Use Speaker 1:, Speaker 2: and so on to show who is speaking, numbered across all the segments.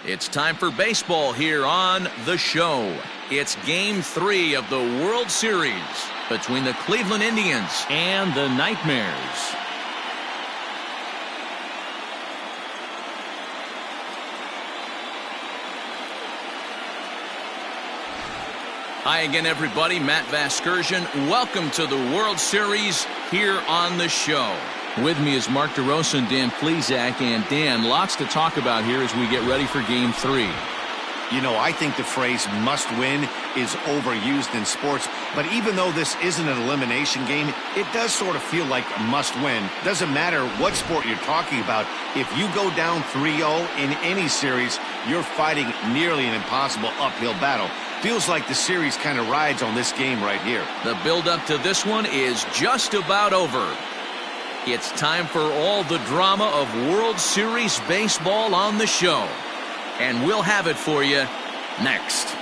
Speaker 1: It's time for baseball here on The Show. It's Game 3 of the World Series between the Cleveland Indians and the Nightmares. Hi again, everybody. Matt Vasgersian. Welcome to the World Series here on The Show. With me is Mark DeRosa and Dan Plesac. And Dan, lots to talk about here as we get ready for Game 3.
Speaker 2: You know, I think the phrase must win is overused in sports, but even though this isn't an elimination game, it does sort of feel like a must win. Doesn't matter what sport you're talking about. If you go down 3-0 in any series, you're fighting nearly an impossible uphill battle. Feels like the series kind of rides on this game right here.
Speaker 1: The build-up to this one is just about over. It's time for all the drama of World Series baseball on The Show. And we'll have it for you next.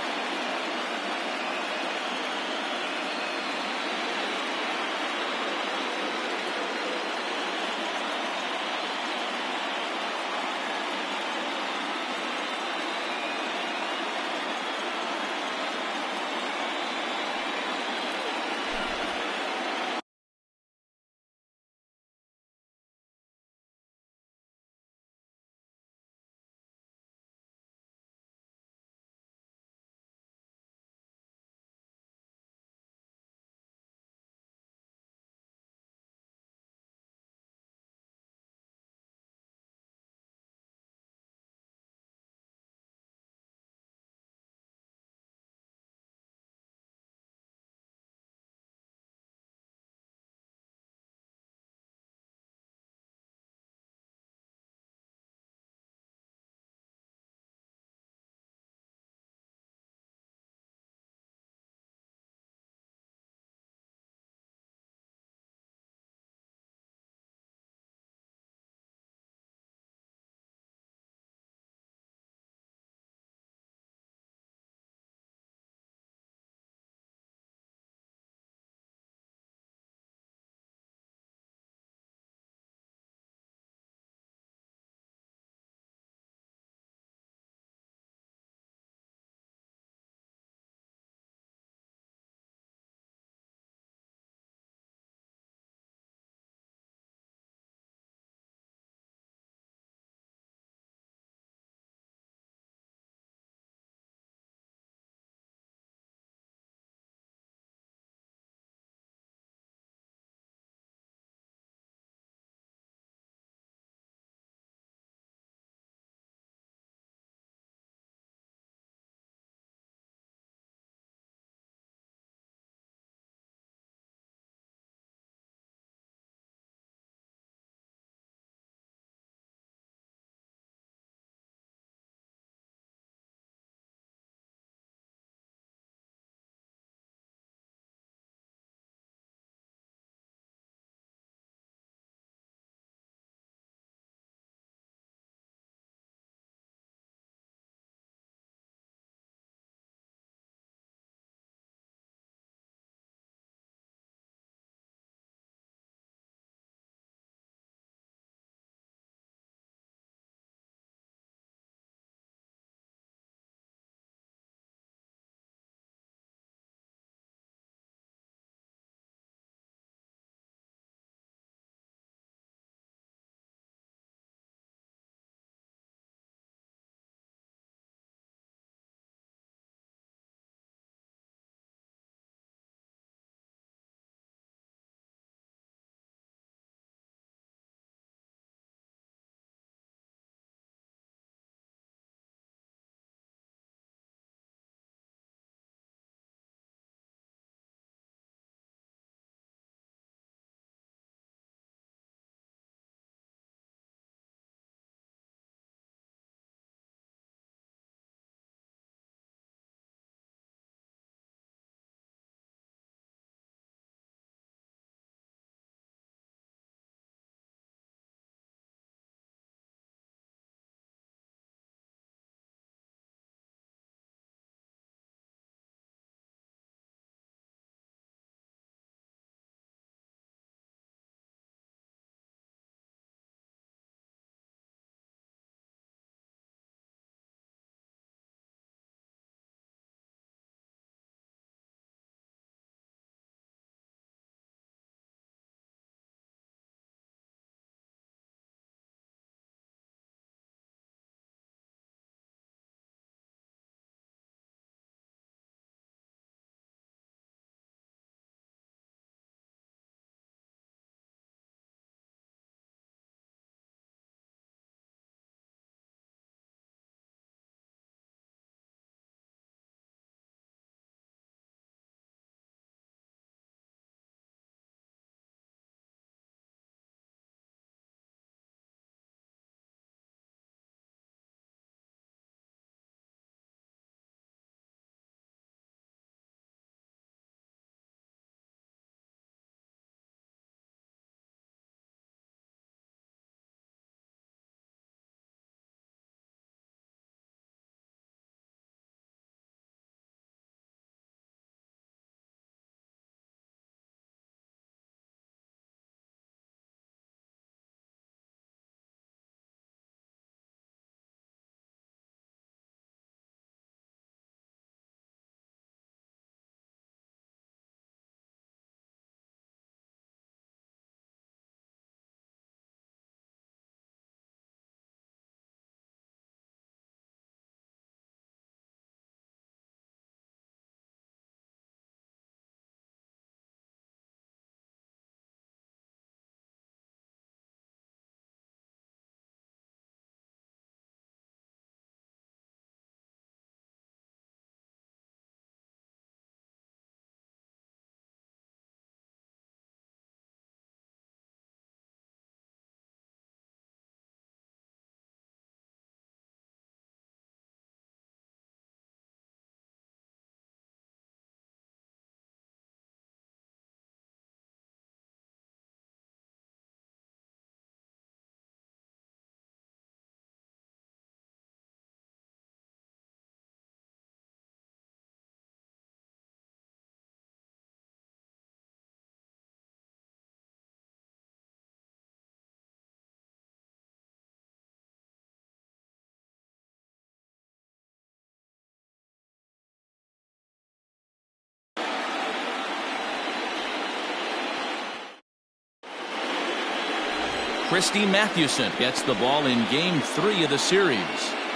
Speaker 1: Christy Mathewson gets the ball in Game 3 of the series.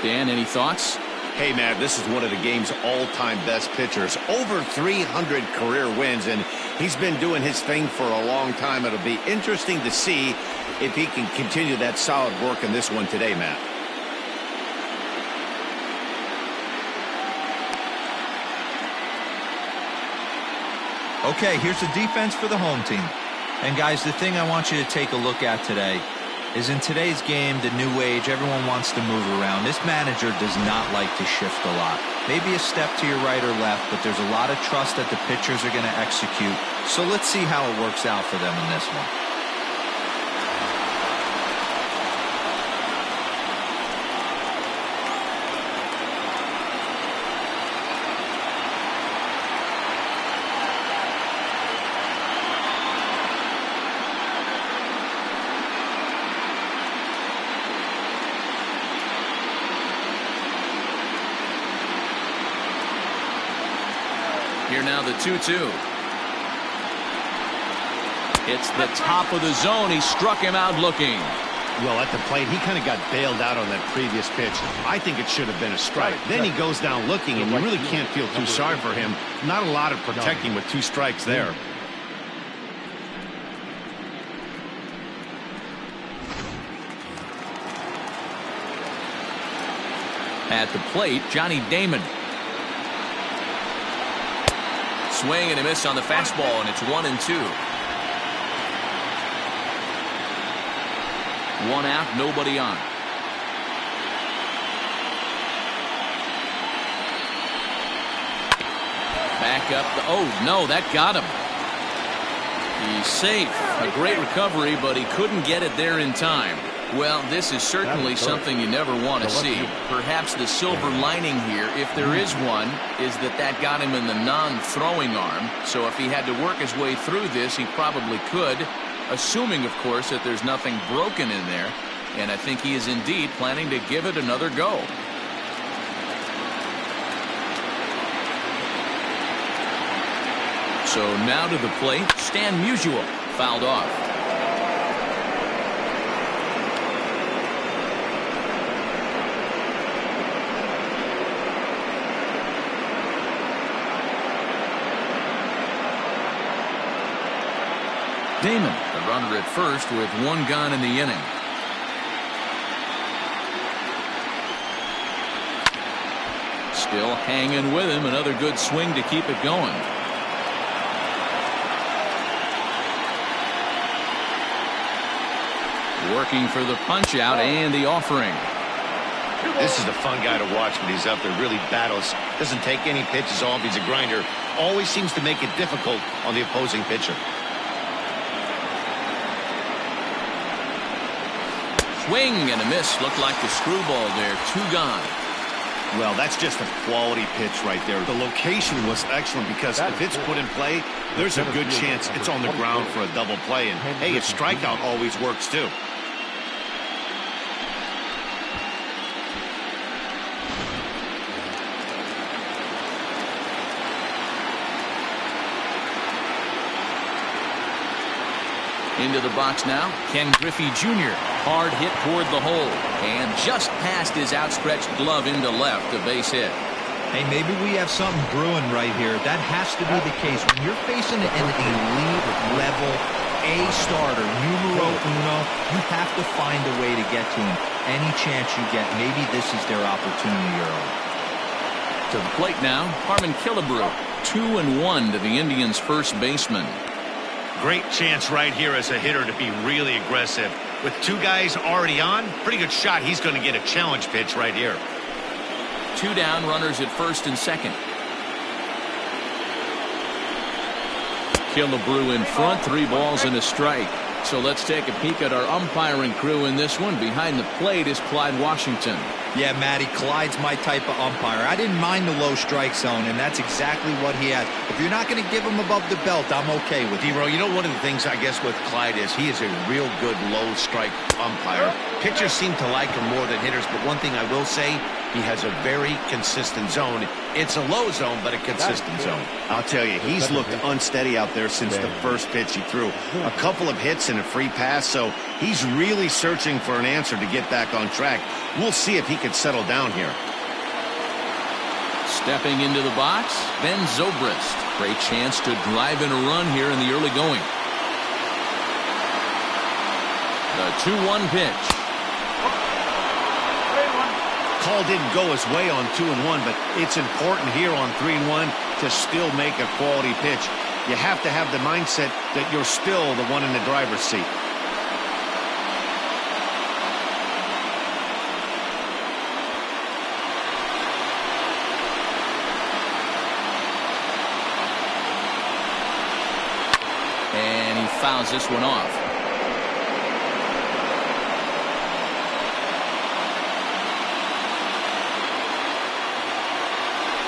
Speaker 1: Dan, any thoughts?
Speaker 2: Hey, Matt, this is one of the game's all-time best pitchers. Over 300 career wins, and he's been doing his thing for a long time. It'll be interesting to see if he can continue that solid work in this one today, Matt.
Speaker 3: Okay, here's the defense for the home team. And guys, the thing I want you to take a look at today is in today's game, the new age, everyone wants to move around. This manager does not like to shift a lot. Maybe a step to your right or left, but there's a lot of trust that the pitchers are going to execute. So let's see how it works out for them in this one.
Speaker 1: Here now the 2-2. It's the top of the zone. He struck him out looking.
Speaker 2: Well, at the plate, he kind of got bailed out on that previous pitch. I think it should have been a strike. Then he goes down looking, and you really can't feel too sorry for him. Not a lot of protecting with 2 strikes there.
Speaker 1: At the plate, Johnny Damon. Swing and a miss on the fastball, and it's 1-2. 1 out, nobody on. Back up. Oh, no, that got him. He's safe. A great recovery, but he couldn't get it there in time. Well, this is certainly something you never want to see. Perhaps the silver lining here, if there is one, is that got him in the non-throwing arm. So if he had to work his way through this, he probably could, assuming, of course, that there's nothing broken in there. And I think he is indeed planning to give it another go. So now to the plate, Stan Musial, fouled off. Damon, the runner at first with 1 gone in the inning. Still hanging with him. Another good swing to keep it going. Working for the punch out and the offering.
Speaker 2: This is a fun guy to watch when he's up there. Really battles. Doesn't take any pitches off. He's a grinder. Always seems to make it difficult on the opposing pitcher.
Speaker 1: Swing and a miss. Looked like the screwball there. 2 gone.
Speaker 2: Well, that's just a quality pitch right there. The location was excellent because if it's put in play, there's a good chance it's on the ground for a double play. And, hey, a strikeout always works, too.
Speaker 1: Into the box now, Ken Griffey Jr. Hard hit toward the hole and just past his outstretched glove into left, a base hit.
Speaker 3: Hey, maybe we have something brewing right here. That has to be the case. When you're facing an elite level A starter, numero uno, you have to find a way to get to him. Any chance you get, maybe this is their opportunity early.
Speaker 1: To the plate now, Harmon Killebrew. 2-1 to the Indians' first baseman.
Speaker 2: Great chance right here as a hitter to be really aggressive. With 2 guys already on, pretty good shot. He's going to get a challenge pitch right here.
Speaker 1: 2 down, runners at first and second. Killebrew in front, 3 balls and a strike. So let's take a peek at our umpiring crew in this one. Behind the plate is Clyde Washington.
Speaker 3: Yeah, Matty, Clyde's my type of umpire. I didn't mind the low strike zone, and that's exactly what he has. If you're not going to give him above the belt, I'm okay with it.
Speaker 2: D-Row, you know, one of the things I guess with Clyde is he is a real good low strike umpire. Pitchers seem to like him more than hitters, but one thing I will say, He has a very consistent zone. It's a low zone, but a consistent zone. I'll tell you, he's looked unsteady out there since the first pitch he threw. A couple of hits and a free pass, so he's really searching for an answer to get back on track. We'll see if he can settle down here.
Speaker 1: Stepping into the box, Ben Zobrist. Great chance to drive in a run here in the early going. The 2-1 pitch.
Speaker 2: Call didn't go his way on 2-1, but it's important here on 3-1 to still make a quality pitch. You have to have the mindset that you're still the one in the driver's seat.
Speaker 1: And he fouls this one off.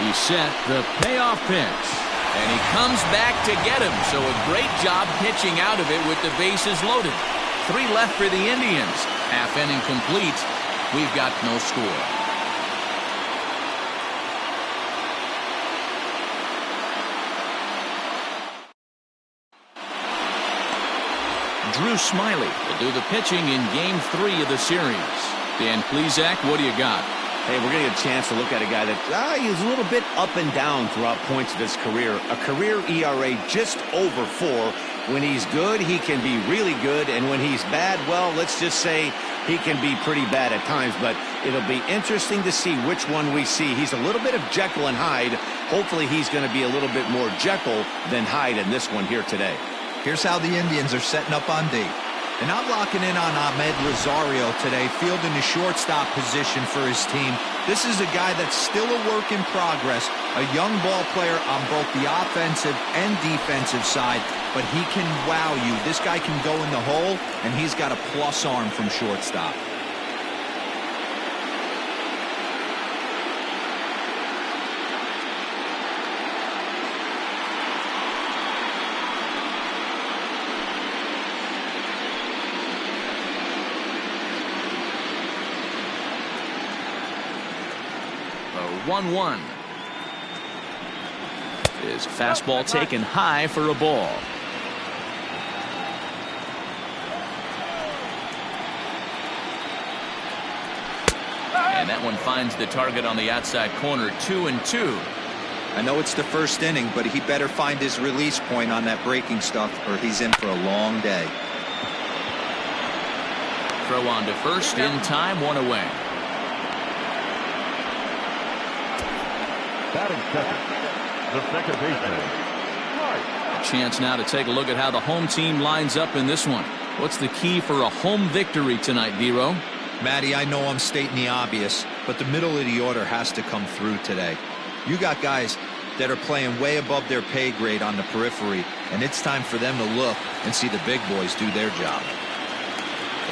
Speaker 1: He set the payoff pitch, and he comes back to get him. So a great job pitching out of it with the bases loaded. 3 left for the Indians. Half inning complete. We've got no score. Drew Smyly will do the pitching in Game 3 of the series. Dan Plesac, what do you got?
Speaker 2: Hey, we're going to get a chance to look at a guy that he's a little bit up and down throughout points of his career. A career ERA just over 4. When he's good, he can be really good. And when he's bad, well, let's just say he can be pretty bad at times. But it'll be interesting to see which one we see. He's a little bit of Jekyll and Hyde. Hopefully he's going to be a little bit more Jekyll than Hyde in this one here today.
Speaker 3: Here's how the Indians are setting up on D. And I'm locking in on Ahmed Rosario today, fielding the shortstop position for his team. This is a guy that's still a work in progress, a young ball player on both the offensive and defensive side, but he can wow you. This guy can go in the hole, and he's got a plus arm from shortstop.
Speaker 1: The 1-1. His fastball taken high for a ball. And that one finds the target on the outside corner. 2-2.
Speaker 3: I know it's the first inning, but he better find his release point on that breaking stuff, or he's in for a long day.
Speaker 1: Throw on to first in time, 1 away.
Speaker 4: Batting second, the second baseman.
Speaker 1: A chance now to take a look at how the home team lines up in this one. What's the key for a home victory tonight, D-Row?
Speaker 3: Matty, I know I'm stating the obvious, but the middle of the order has to come through today. You got guys that are playing way above their pay grade on the periphery, and it's time for them to look and see the big boys do their job.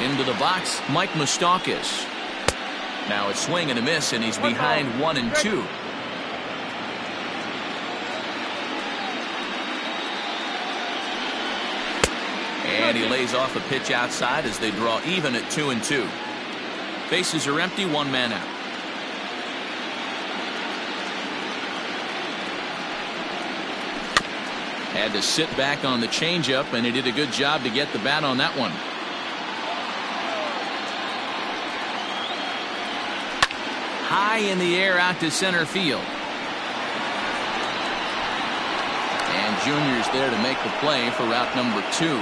Speaker 1: Into the box, Mike Moustakas. Now a swing and a miss, and he's behind 1-2. And he lays off a pitch outside as they draw even at 2-2. Bases are empty, 1 man out. Had to sit back on the changeup, and he did a good job to get the bat on that one. High in the air out to center field. And Junior's there to make the play for route number 2.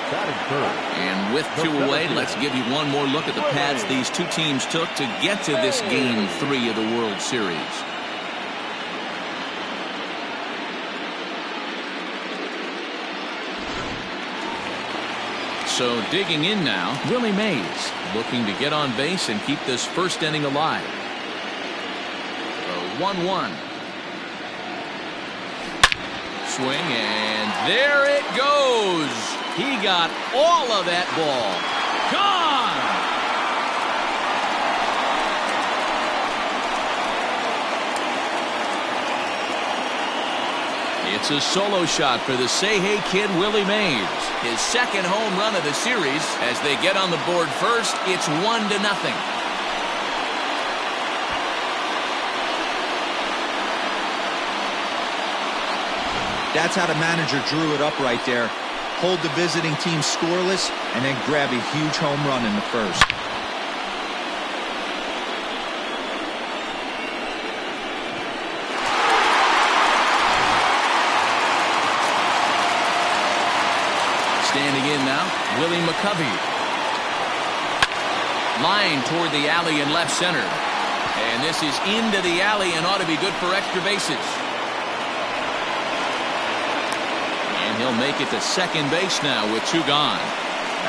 Speaker 1: And with 2 away, let's give you one more look at the paths these two teams took to get to this Game 3 of the World Series. So digging in now, Willie Mays looking to get on base and keep this first inning alive. The 1-1. Swing, and there it goes. He got all of that ball. Gone! It's a solo shot for the Say-Hey kid, Willie Mays. His second home run of the series. As they get on the board first, it's 1-0.
Speaker 3: That's how the manager drew it up right there. Hold the visiting team scoreless and then grab a huge home run in the first.
Speaker 1: Standing in now, Willie McCovey. Line toward the alley in left center. And this is into the alley and ought to be good for extra bases. And he'll make it to second base now with 2 gone.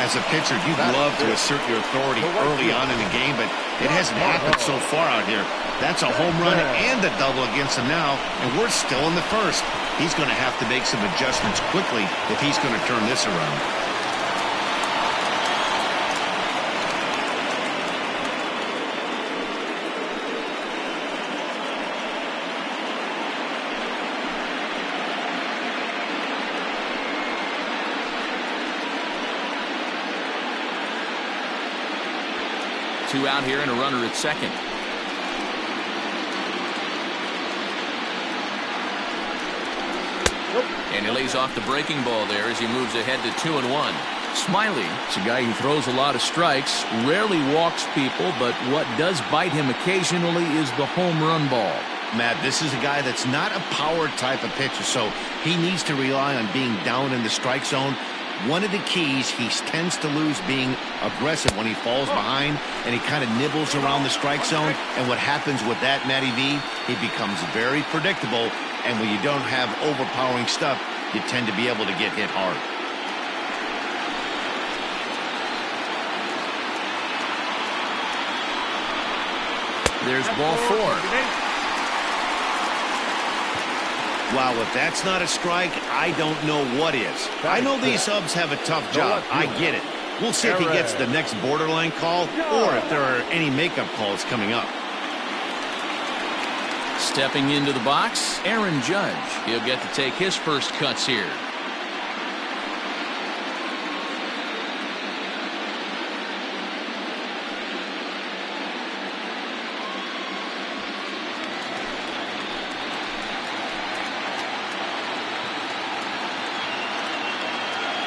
Speaker 2: As a pitcher, you'd love to assert your authority early on in the game, but it hasn't happened so far out here. That's a home run and a double against him now, and we're still in the first. He's going to have to make some adjustments quickly if he's going to turn this around.
Speaker 1: Two out here and a runner at second. And he lays off the breaking ball there as he moves ahead to 2-1. Smiley is a guy who throws a lot of strikes, rarely walks people, but what does bite him occasionally is the home run ball.
Speaker 2: Matt, this is a guy that's not a power type of pitcher, so he needs to rely on being down in the strike zone. One of the keys, he tends to lose being aggressive when he falls behind and he kind of nibbles around the strike zone. And what happens with that, Matty V, he becomes very predictable. And when you don't have overpowering stuff, you tend to be able to get hit hard.
Speaker 1: There's ball 4.
Speaker 2: Wow, if that's not a strike, I don't know what is. I know these subs have a tough job. I get it. We'll see if he gets the next borderline call or if there are any makeup calls coming up.
Speaker 1: Stepping into the box, Aaron Judge. He'll get to take his first cuts here.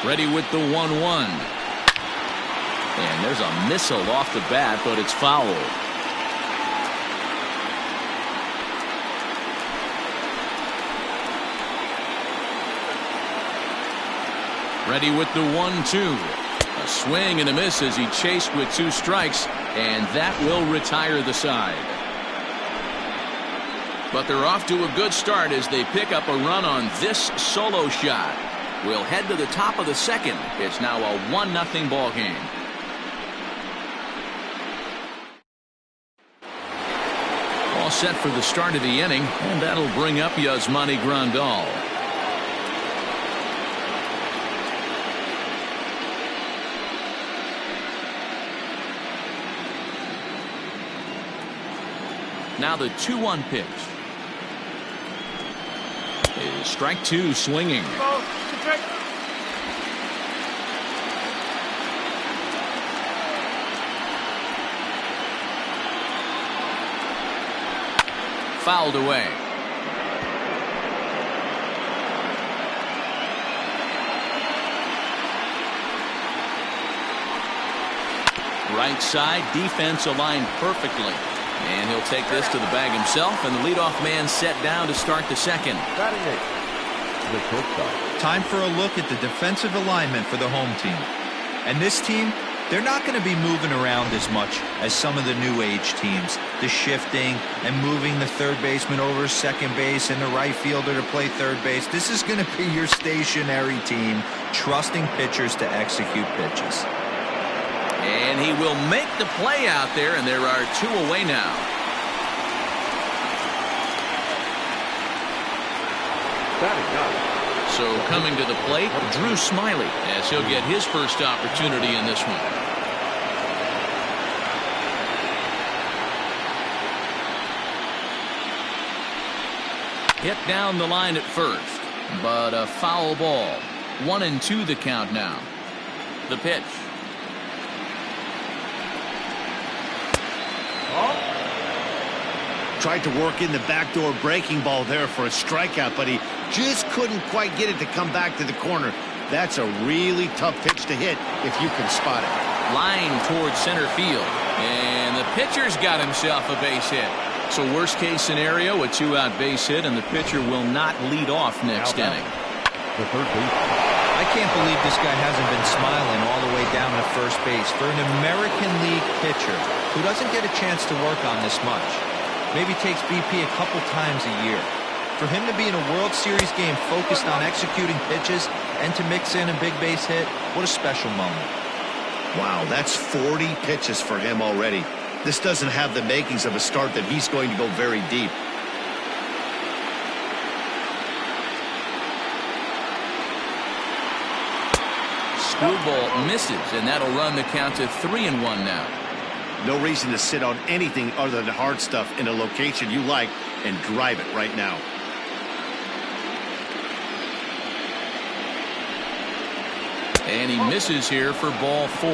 Speaker 1: Ready with the 1-1. And there's a missile off the bat, but it's foul. Ready with the 1-2. A swing and a miss as he chased with 2 strikes, and that will retire the side. But they're off to a good start as they pick up a run on this solo shot. We'll head to the top of the second. It's now a 1-0 ball game. All set for the start of the inning, and that'll bring up Yasmani Grandal. Now the 2-1 pitch. Is strike 2 swinging. Fouled away. Right side, defense aligned perfectly. And he'll take this to the bag himself, and the leadoff man set down to start the second.
Speaker 3: Time for a look at the defensive alignment for the home team. And this team, they're not going to be moving around as much as some of the new age teams. The shifting and moving the third baseman over second base and the right fielder to play third base. This is going to be your stationary team, trusting pitchers to execute pitches.
Speaker 1: And he will make the play out there, and there are 2 away now. So coming to the plate, Drew Smiley, as he'll get his first opportunity in this one. Hit down the line at first. but a foul ball. 1-2 the count now. The pitch.
Speaker 2: Tried to work in the backdoor breaking ball there for a strikeout, but he just couldn't quite get it to come back to the corner. That's a really tough pitch to hit if you can spot it.
Speaker 1: Line towards center field, and the pitcher's got himself a base hit. So worst case scenario, a 2-out base hit, and the pitcher will not lead off next inning.
Speaker 4: The third base.
Speaker 3: I can't believe this guy hasn't been smiling all the way down to first base for an American League pitcher who doesn't get a chance to work on this much. Maybe takes BP a couple times a year. For him to be in a World Series game focused on executing pitches and to mix in a big base hit, what a special moment.
Speaker 2: Wow, that's 40 pitches for him already. This doesn't have the makings of a start that he's going to go very deep.
Speaker 1: Screwball misses, and that'll run the count to 3-1 now.
Speaker 2: No reason to sit on anything other than hard stuff in a location you like and drive it right now.
Speaker 1: And he misses here for ball 4.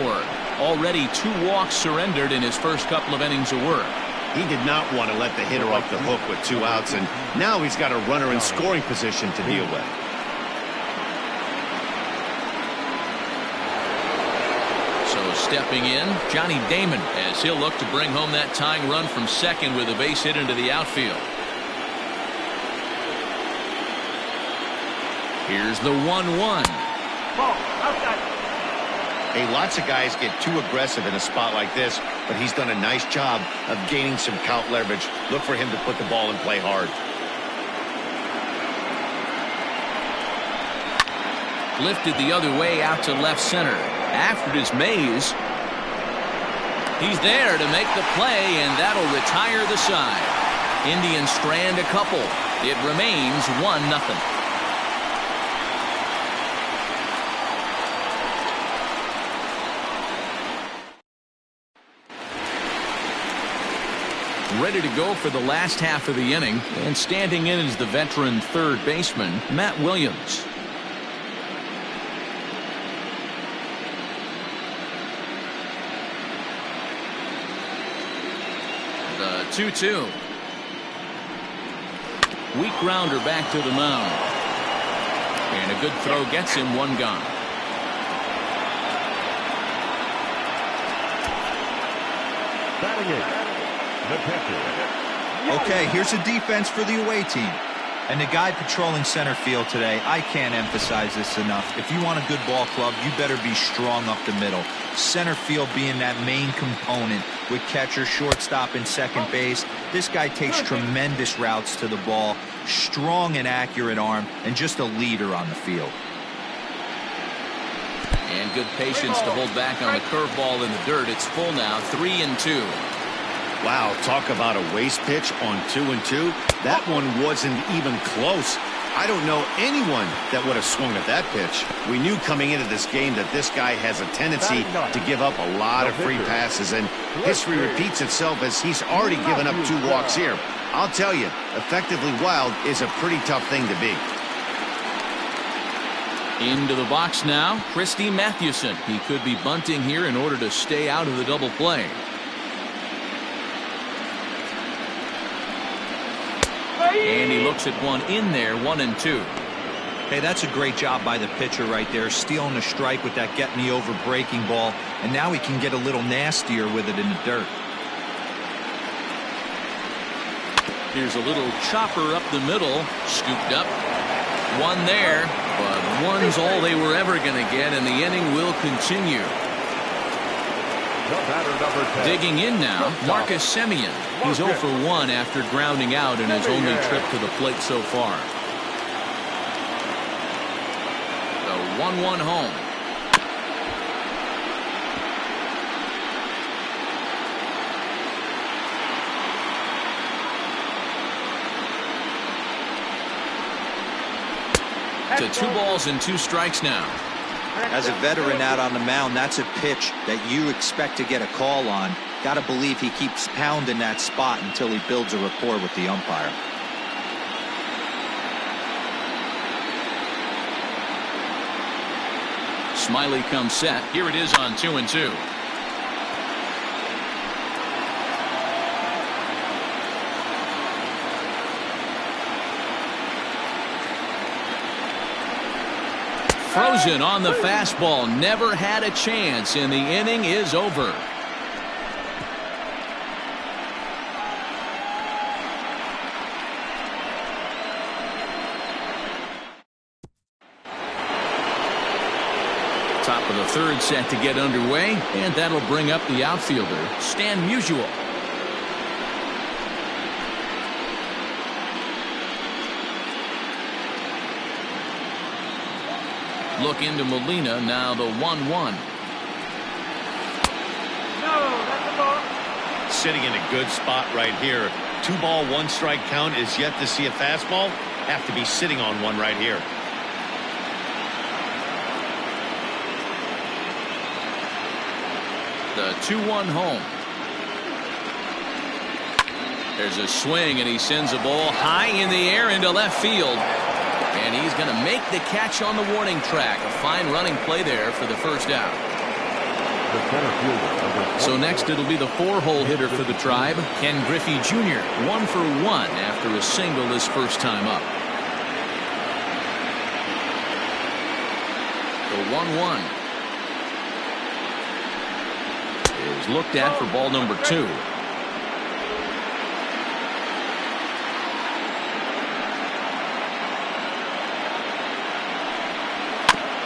Speaker 1: Already 2 walks surrendered in his first couple of innings of work.
Speaker 2: He did not want to let the hitter off the hook with 2 outs, and now he's got a runner in scoring position to deal with.
Speaker 1: Stepping in, Johnny Damon, as he'll look to bring home that tying run from second with a base hit into the outfield. Here's the 1-1.
Speaker 2: Hey, lots of guys get too aggressive in a spot like this, but he's done a nice job of gaining some count leverage. Look for him to put the ball in play hard.
Speaker 1: Lifted the other way out to left center. After it is Mays. He's there to make the play, and that'll retire the side. Indians strand a couple. It remains 1-0. Ready to go for the last half of the inning, and standing in is the veteran third baseman, Matt Williams. The 2-2. Weak grounder back to the mound. And a good throw gets him 1 gone.
Speaker 4: Batting it, the pitcher.
Speaker 3: Okay, here's a defense for the away team. And the guy patrolling center field today, I can't emphasize this enough. If you want a good ball club, you better be strong up the middle. Center field being that main component with catcher, shortstop, and second base. This guy takes tremendous routes to the ball, strong and accurate arm, and just a leader on the field.
Speaker 1: And good patience to hold back on the curveball in the dirt. It's full now, 3-2.
Speaker 2: Wow, talk about a waste pitch on 2-2. That one wasn't even close. I don't know anyone that would have swung at that pitch. We knew coming into this game that this guy has a tendency to give up a lot of free passes, and history repeats itself as he's already given up 2 walks here. I'll tell you, effectively wild is a pretty tough thing to be.
Speaker 1: Into the box now, Christy Mathewson. He could be bunting here in order to stay out of the double play. And he looks at one in there, 1-2.
Speaker 3: Hey, that's a great job by the pitcher right there, stealing a strike with that get-me-over breaking ball, and now he can get a little nastier with it in the dirt.
Speaker 1: Here's a little chopper up the middle, scooped up. One there, but one's all they were ever going to get, and the inning will continue. Digging in now, Marcus Semien. He's 0 for 1 after grounding out in his only trip to the plate so far. The 1-1 home. To 2 balls and 2 strikes now.
Speaker 3: As a veteran out on the mound, that's a pitch that you expect to get a call on. Got to believe he keeps pounding that spot until he builds a rapport with the umpire.
Speaker 1: Smiley comes set. Here it is on 2-2. Frozen on the fastball. Never had a chance, and the inning is over. Top of the third set to get underway, and that'll bring up the outfielder, Stan Musial. Look into Molina, now the 1-1.
Speaker 2: Sitting in a good spot right here. 2-ball, 1-strike count is yet to see a fastball. Have to be sitting on one right here.
Speaker 1: The 2-1 home. There's a swing, and he sends a ball high in the air into left field. And he's going to make the catch on the warning track. A fine running play there for the first out. So next it'll be the 4-hole hitter for the Tribe, Ken Griffey Jr. 1 for 1 after a single his first time up. The 1-1 is looked at for ball number 2.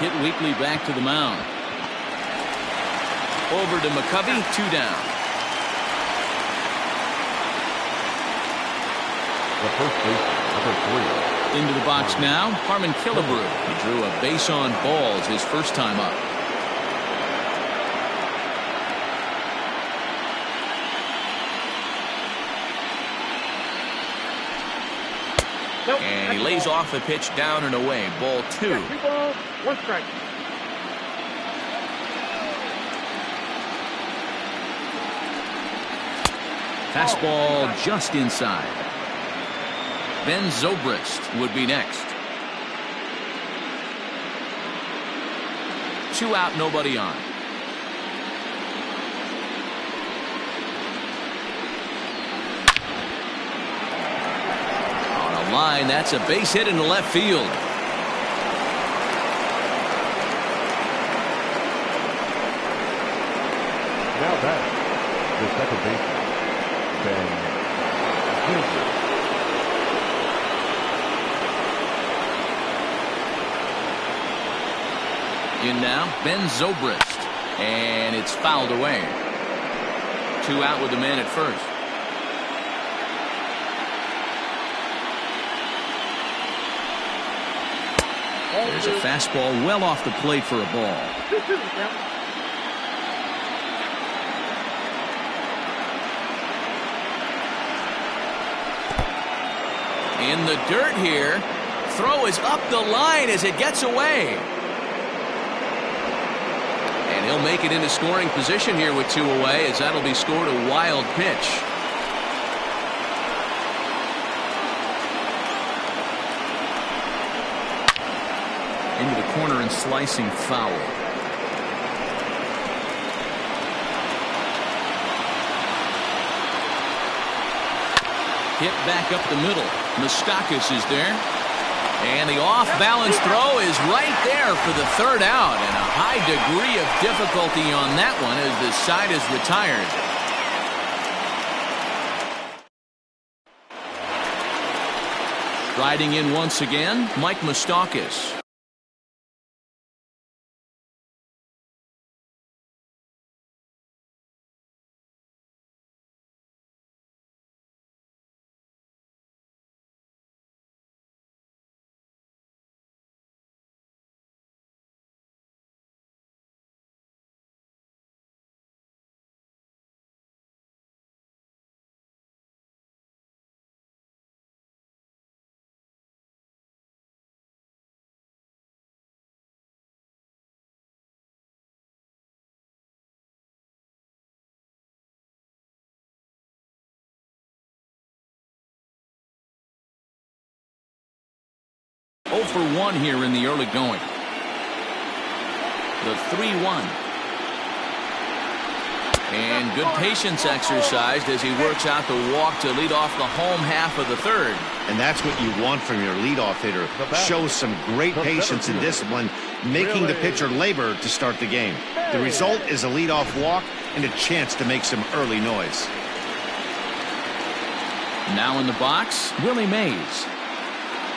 Speaker 1: Hit weakly back to the mound. Over to McCovey, 2 down.
Speaker 4: The first baseman, number 3.
Speaker 1: Into the box now, Harmon Killebrew. He drew a base on balls his first time up. And he lays off the pitch down and away. Ball 2.
Speaker 5: 2 balls, 1 strike.
Speaker 1: Fastball just inside. Ben Zobrist would be next. 2 out, nobody on. Line, that's a base hit into left field.
Speaker 4: Now back, the second baseman, Ben Zobrist.
Speaker 1: In now, Ben Zobrist. And it's fouled away. 2 out with the man at first. There's a fastball well off the plate for a ball. In the dirt here. Throw is up the line as it gets away. And he'll make it into scoring position here with 2 away, as that'll be scored a wild pitch. Into the corner and slicing foul. Hit back up the middle. Moustakas is there. And the off-balance throw is right there for the 3rd out. And a high degree of difficulty on that one as the side is retired. Riding in once again, Mike Moustakas. For 1 here in the early going. the 3-1. And good patience exercised as he works out the walk to lead off the home half of the third.
Speaker 2: And that's what you want from your leadoff hitter. Shows some great patience and discipline, making the pitcher labor to start the game. The result is a leadoff walk and a chance to make some early noise.
Speaker 1: Now in the box, Willie Mays.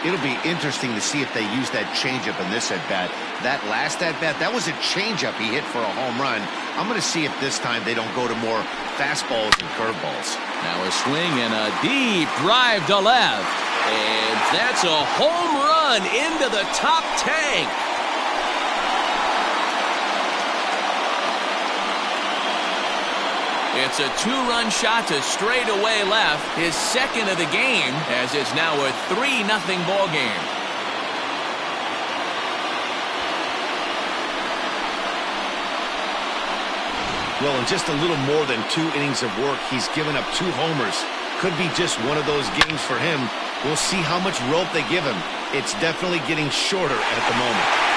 Speaker 2: It'll be interesting to see if they use that changeup in this at-bat. That last at-bat, that was a changeup he hit for a home run. I'm going to see if this time they don't go to more fastballs and curveballs.
Speaker 1: Now a swing and a deep drive to left. And that's a home run into the top tank. It's a 2-run shot to straightaway left, his second of the game, as it's now a 3-0 ball game.
Speaker 2: Well, in just a little more than 2 innings of work, he's given up 2 homers. Could be just one of those games for him. We'll see how much rope they give him. It's definitely getting shorter at the moment.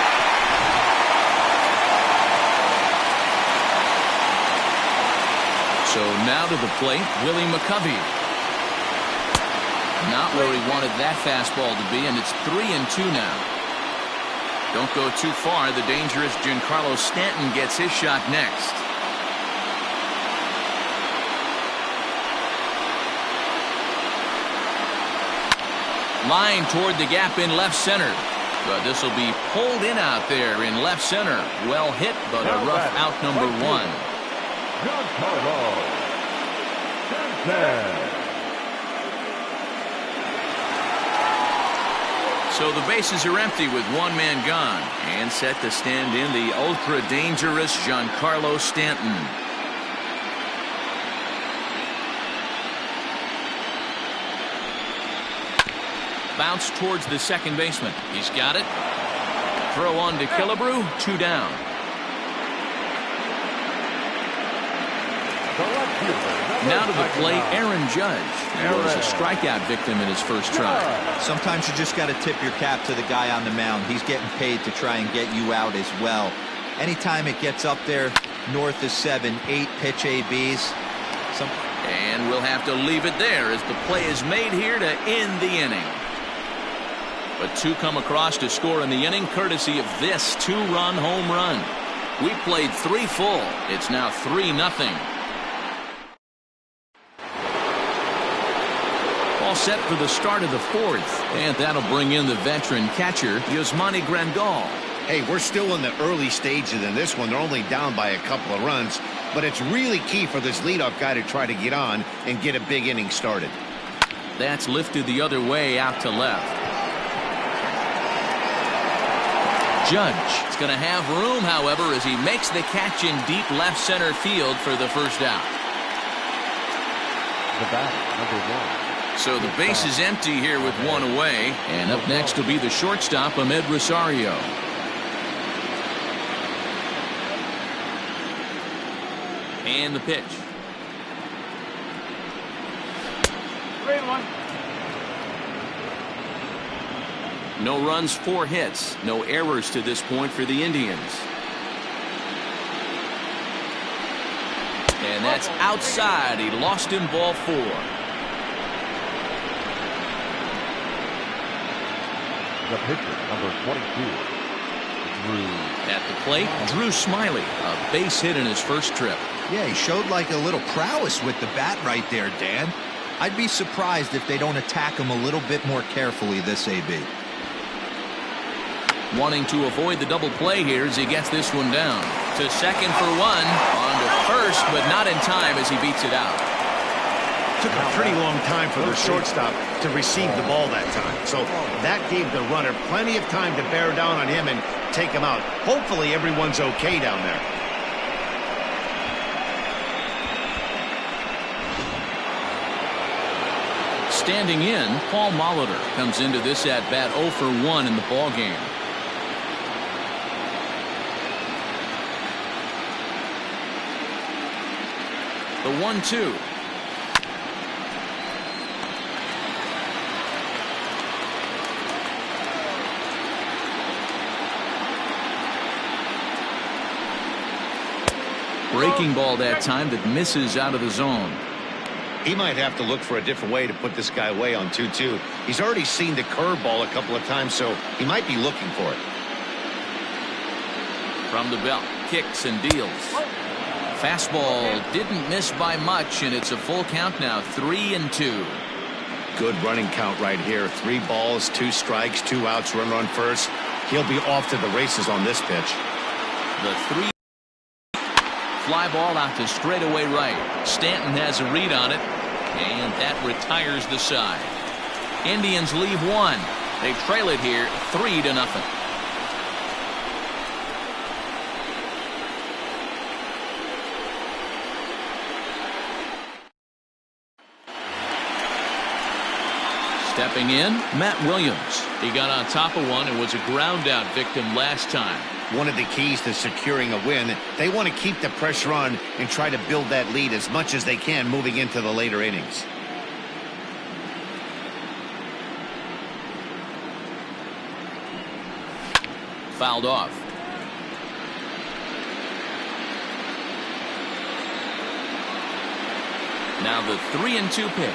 Speaker 1: So now to the plate, Willie McCovey. Not where he wanted that fastball to be, and it's 3-2 now. Don't go too far. The dangerous Giancarlo Stanton gets his shot next. Line toward the gap in left center. But this will be pulled in out there in left center. Well hit, but a rough out number 1. So the bases are empty with 1 man gone, and set to stand in the ultra dangerous Giancarlo Stanton. Bounce towards the second baseman. He's got it. Throw on to Killebrew. 2 down. Now to the plate, Aaron Judge. He was a strikeout victim in his first try.
Speaker 3: Sometimes you just got to tip your cap to the guy on the mound. He's getting paid to try and get you out as well. Anytime it gets up there north of 7, 8 pitch ABs.
Speaker 1: And we'll have to leave it there as the play is made here to end the inning. But 2 come across to score in the inning courtesy of this 2-run home run. We played 3 full. It's now 3-0. All set for the start of the 4th, and that'll bring in the veteran catcher, Yasmani Grandal.
Speaker 2: Hey, we're still in the early stages in this one. They're only down by a couple of runs, but it's really key for this leadoff guy to try to get on and get a big inning started.
Speaker 1: That's lifted the other way out to left. Judge is going to have room, however, as he makes the catch in deep left center field for the first out.
Speaker 4: The bat, number 1.
Speaker 1: So the base is empty here with 1 away. And up next will be the shortstop, Ahmed Rosario. And the pitch.
Speaker 4: 3-1.
Speaker 1: No runs, 4 hits. No errors to this point for the Indians. And that's outside. He lost in ball 4.
Speaker 4: The pitcher, number 22, Drew.
Speaker 1: At the plate, Drew Smiley. A base hit in his first trip.
Speaker 3: Yeah, he showed like a little prowess with the bat right there, Dan. I'd be surprised if they don't attack him a little bit more carefully this AB.
Speaker 1: Wanting to avoid the double play here as he gets this one down. To second for 1. On to first, but not in time as he beats it out.
Speaker 2: Took a pretty long time for the shortstop to receive the ball that time. So that gave the runner plenty of time to bear down on him and take him out. Hopefully everyone's okay down there.
Speaker 1: Standing in, Paul Molitor comes into this at-bat 0 for 1 in the ballgame. The 1-2. Breaking ball that time that misses out of the zone.
Speaker 2: He might have to look for a different way to put this guy away on 2-2. He's already seen the curveball a couple of times, so he might be looking for it.
Speaker 1: From the belt, kicks and deals. Fastball didn't miss by much, and it's a full count now, 3-2.
Speaker 2: Good running count right here. 3 balls, 2 strikes, 2 outs, runner on first. He'll be off to the races on this pitch.
Speaker 1: The 3 fly ball out to straightaway right. Stanton has a read on it, and that retires the side. Indians leave 1. They trail it here 3-0. Stepping in, Matt Williams. He got on top of one and was a ground out victim last time.
Speaker 2: One of the keys to securing a win, they want to keep the pressure on and try to build that lead as much as they can moving into the later innings.
Speaker 1: Fouled off. Now the 3-2 pitch.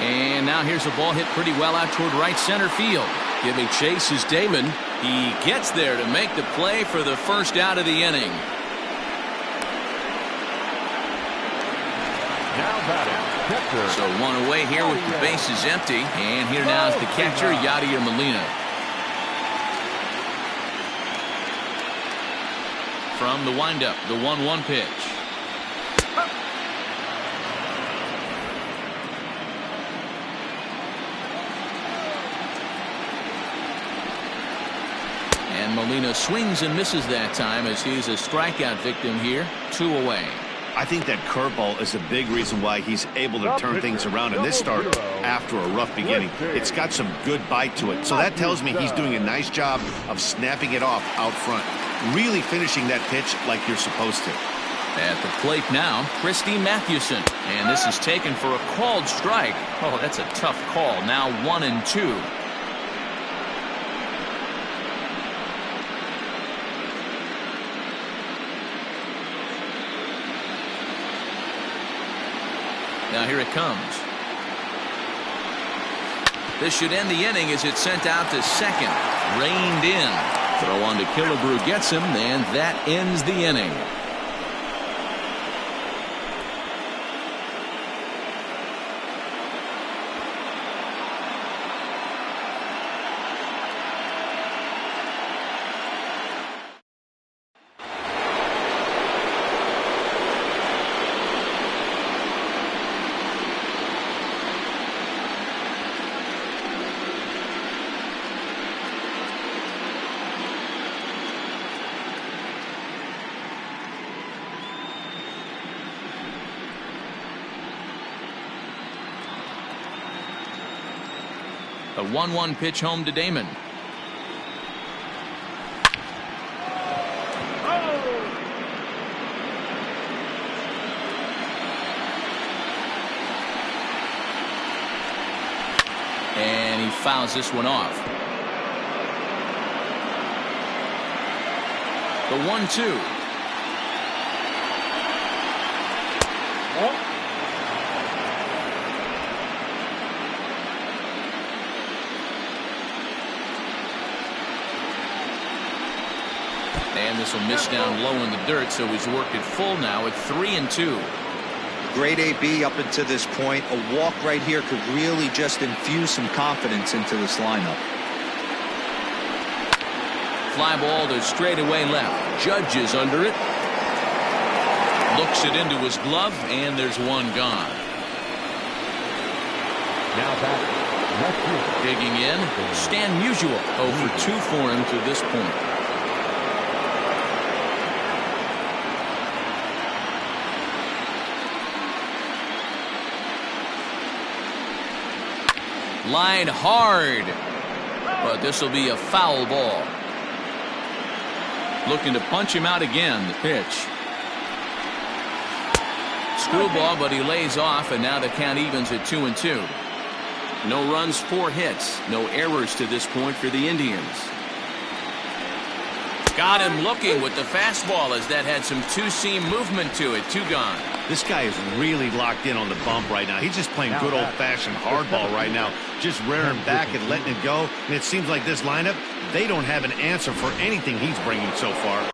Speaker 1: And now here's a ball hit pretty well out toward right center field. Giving chase is Damon. He gets there to make the play for the first out of the inning.
Speaker 4: Now batting, catcher.
Speaker 1: So 1 away here with the bases empty. And here now is the catcher, Yadier Molina. From the windup, the 1-1 pitch. And Molina swings and misses that time as he's a strikeout victim here. 2 away.
Speaker 2: I think that curveball is a big reason why he's able to turn things around in this start after a rough beginning. It's got some good bite to it. So that tells me he's doing a nice job of snapping it off out front. Really finishing that pitch like you're supposed to.
Speaker 1: At the plate now, Christy Mathewson. And this is taken for a called strike. Oh, that's a tough call. Now 1-2. Now here it comes. This should end the inning as it's sent out to second. Reined in. Throw on to Killebrew gets him, and that ends the inning. A 1-1 pitch home to Damon. And he fouls this one off. The 1-2. And this will miss down low in the dirt, so he's worked it full now at 3-2.
Speaker 3: Great AB up until this point. A walk right here could really just infuse some confidence into this lineup.
Speaker 1: Fly ball to straightaway left. Judge is under it. Looks it into his glove, and there's one gone.
Speaker 4: Now back.
Speaker 1: Digging in, Stan Musial. 0 for 2 for him to this point. Line hard, but this will be a foul ball. Looking to punch him out again. The pitch. Screwball, but he lays off, and now the count evens at 2-2. No runs, 4 hits, no errors to this point for the Indians. Got him looking with the fastball as that had some two-seam movement to it. 2 gone.
Speaker 2: This guy is really locked in on the bump right now. He's just playing good old-fashioned hardball right now, just rearing back and letting it go. And it seems like this lineup, they don't have an answer for anything he's bringing so far.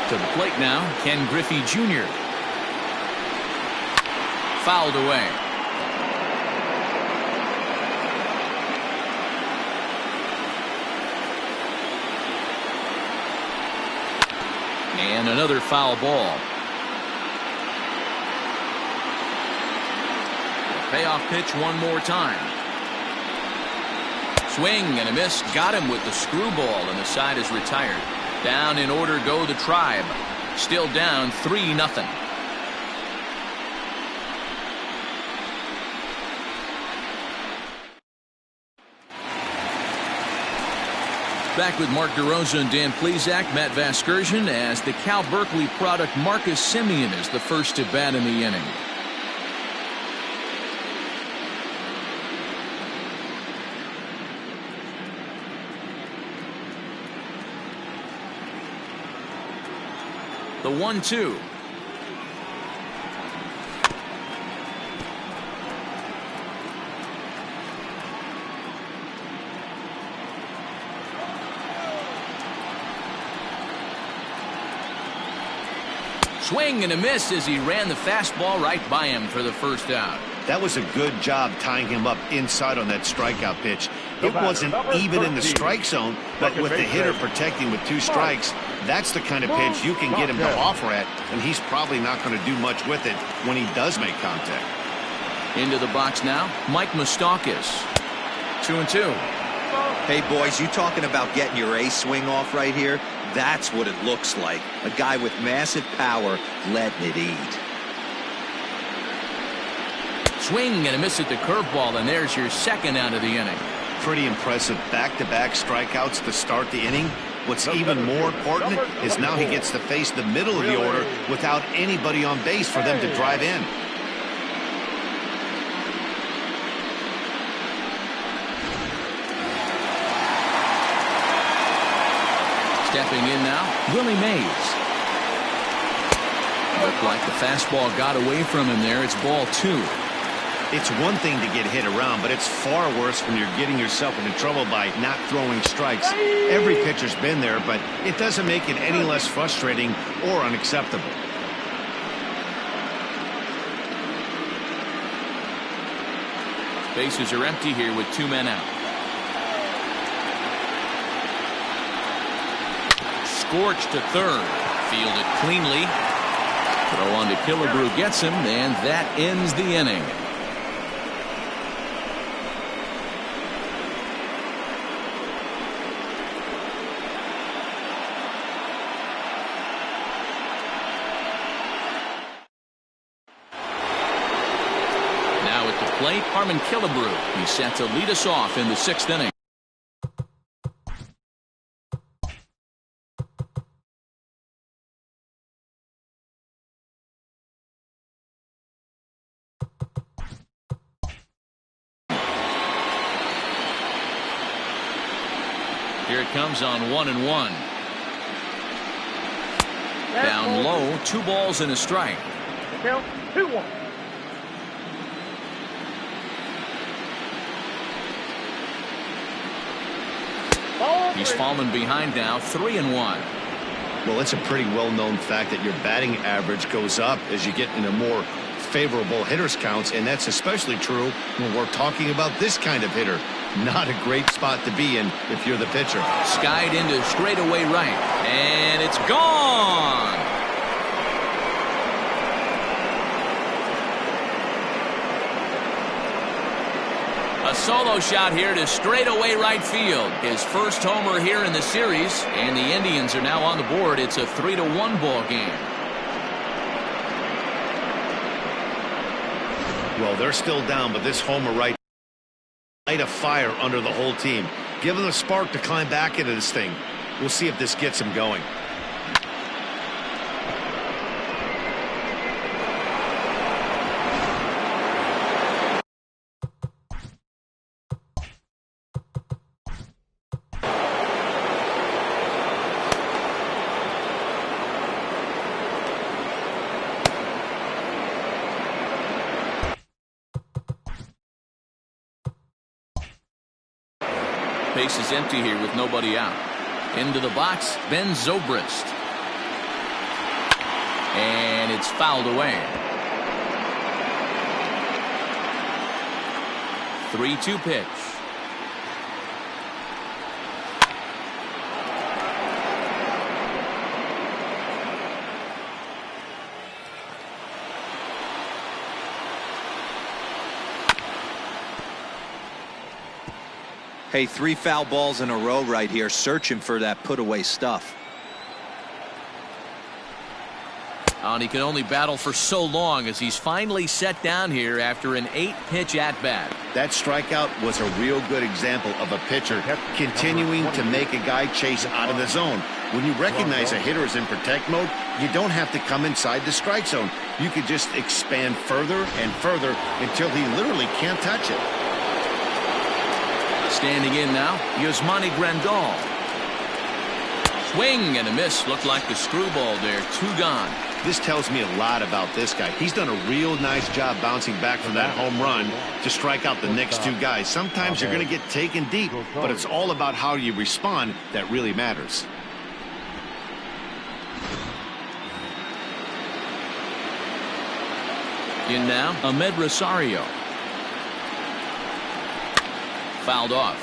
Speaker 1: To the plate now, Ken Griffey Jr. Fouled away. And another foul ball. Payoff pitch one more time. Swing and a miss. Got him with the screwball, and the side is retired. Down in order go the Tribe. Still down 3-0. Back with Mark DeRosa and Dan Plesac, Matt Vasgersian, as the Cal Berkeley product Marcus Semien is the first to bat in the inning. The 1-2. Swing and a miss as he ran the fastball right by him for the first out.
Speaker 2: That was a good job tying him up inside on that strikeout pitch. It wasn't even in the strike zone, but with the hitter protecting with 2 strikes, that's the kind of pitch you can get him to offer at, and he's probably not going to do much with it when he does make contact.
Speaker 1: Into the box now, Mike Moustakas. 2-2.
Speaker 5: Hey, boys, you talking about getting your ace swing off right here? That's what it looks like. A guy with massive power letting it eat.
Speaker 1: Swing and a miss at the curveball, and there's your second out of the inning.
Speaker 2: Pretty impressive back-to-back strikeouts to start the inning. What's even more important is now he gets to face the middle of the order without anybody on base for them to drive in.
Speaker 1: Stepping in now, Willie Mays. Looked like the fastball got away from him there. It's ball 2.
Speaker 2: It's one thing to get hit around, but it's far worse when you're getting yourself into trouble by not throwing strikes. Every pitcher's been there, but it doesn't make it any less frustrating or unacceptable.
Speaker 1: Bases are empty here with 2 men out. Scorched to third. Fielded cleanly. Throw on to Killebrew gets him, and that ends the inning. Now at the plate, Harmon Killebrew. He's set to lead us off in the 6th inning. Here it comes on 1-1. Down low, 2 balls and a strike.
Speaker 4: Count 2-1.
Speaker 1: He's fallen behind now, 3-1.
Speaker 2: Well, it's a pretty well-known fact that your batting average goes up as you get into more favorable hitters counts, and that's especially true when we're talking about this kind of hitter. Not a great spot to be in if you're the pitcher.
Speaker 1: Skied into straightaway right, and it's gone. A solo shot here to straightaway right field. His first homer here in the series, and the Indians are now on the board. It's a 3-1 ball game.
Speaker 2: Well, they're still down, but this homer right light a fire under the whole team. Give them a spark to climb back into this thing. We'll see if this gets them going.
Speaker 1: Base is empty here with nobody out. Into the box, Ben Zobrist. And it's fouled away. 3-2 pitch.
Speaker 5: Hey, 3 foul balls in a row right here, searching for that put-away stuff.
Speaker 1: And he can only battle for so long as he's finally set down here after an 8-pitch at-bat.
Speaker 2: That strikeout was a real good example of a pitcher continuing to make a guy chase out of the zone. When you recognize a hitter is in protect mode, you don't have to come inside the strike zone. You could just expand further and further until he literally can't touch it.
Speaker 1: Standing in now, Yasmani Grandal. Swing and a miss. Looked like the screwball there. 2 gone.
Speaker 2: This tells me a lot about this guy. He's done a real nice job bouncing back from that home run to strike out the next 2 guys. Sometimes you're going to get taken deep, but it's all about how you respond that really matters.
Speaker 1: In now, Ahmed Rosario. Fouled off.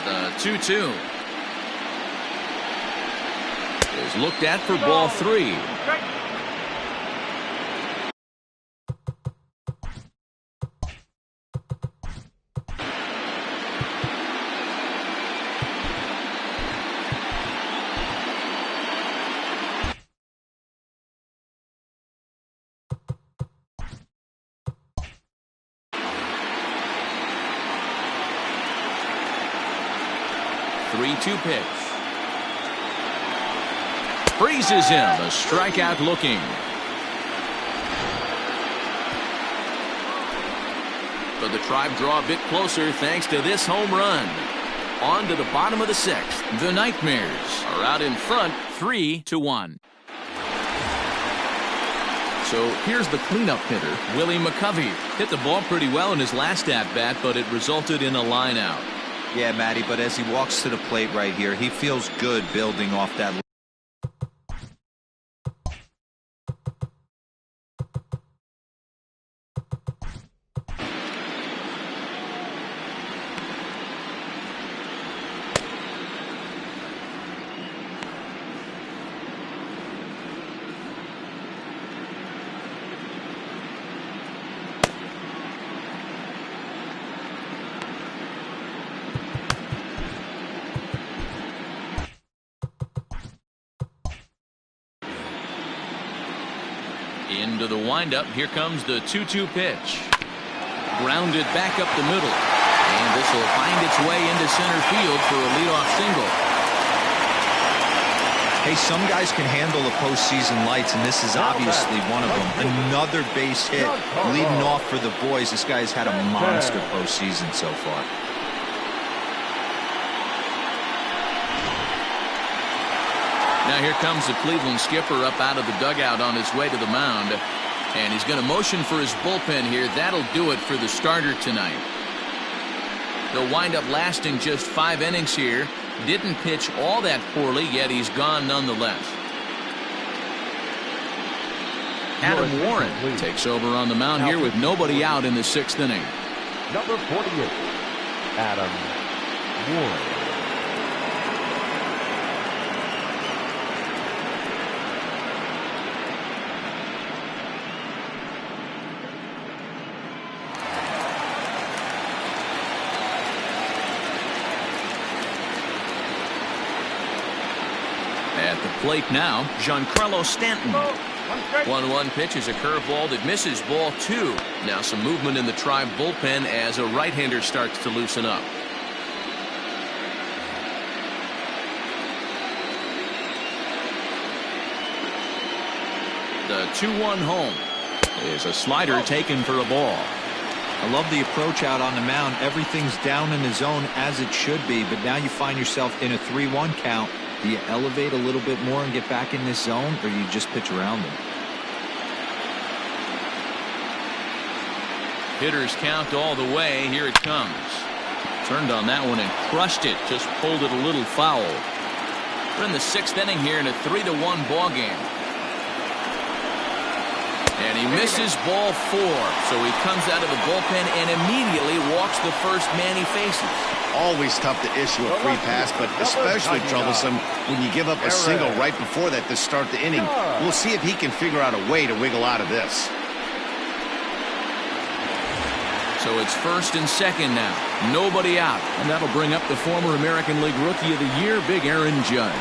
Speaker 1: The 2-2 is looked at for ball 3. Pitch. Freezes him. A strikeout looking. But the Tribe draw a bit closer thanks to this home run. On to the bottom of the 6th. The Nightmares are out in front 3-1. So here's the cleanup hitter, Willie McCovey. Hit the ball pretty well in his last at-bat, but it resulted in a line out.
Speaker 5: Yeah, Matty, but as he walks to the plate right here, he feels good building off that.
Speaker 1: Into the windup. Here comes the 2-2 pitch. Grounded back up the middle. And this will find its way into center field for a leadoff single.
Speaker 3: Hey, some guys can handle the postseason lights, and this is obviously one of them. Another base hit leading off for the boys. This guy's had a monster postseason so far.
Speaker 1: Now here comes the Cleveland skipper up out of the dugout on his way to the mound. And he's going to motion for his bullpen here. That'll do it for the starter tonight. They'll wind up lasting just 5 innings here. Didn't pitch all that poorly, yet he's gone nonetheless. Adam Warren takes over on the mound here with nobody out in the 6th inning.
Speaker 4: Number 48, Adam Warren.
Speaker 1: At the plate now, Giancarlo Stanton. 1-1 pitch is a curveball that misses ball 2. Now some movement in the Tribe bullpen as a right-hander starts to loosen up. The 2-1 home is a slider taken for a ball.
Speaker 3: I love the approach out on the mound. Everything's down in the zone as it should be, but now you find yourself in a 3-1 count. Do you elevate a little bit more and get back in this zone, or you just pitch around them?
Speaker 1: Hitters count all the way. Here it comes. Turned on that one and crushed it. Just pulled it a little foul. We're in the 6th inning here in a 3-1 ball game. And he misses ball 4. So he comes out of the bullpen and immediately walks the first man he faces.
Speaker 2: Always tough to issue a free pass, but especially troublesome when you give up a single right before that to start the inning. We'll see if he can figure out a way to wiggle out of this.
Speaker 1: So it's 1st and 2nd now. Nobody out. And that'll bring up the former American League Rookie of the Year, Big Aaron Judge.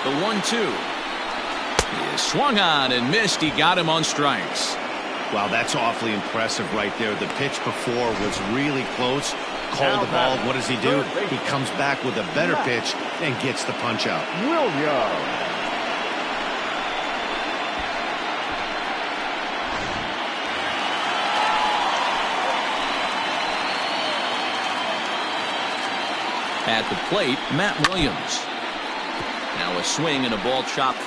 Speaker 1: The 1-2. He is swung on and missed. He got him on strikes.
Speaker 2: Wow, that's awfully impressive right there. The pitch before was really close. Called the ball. What does he do? He comes back with a better pitch and gets the punch out.
Speaker 4: Williams.
Speaker 1: At the plate, Matt Williams. Now a swing and a ball chopped.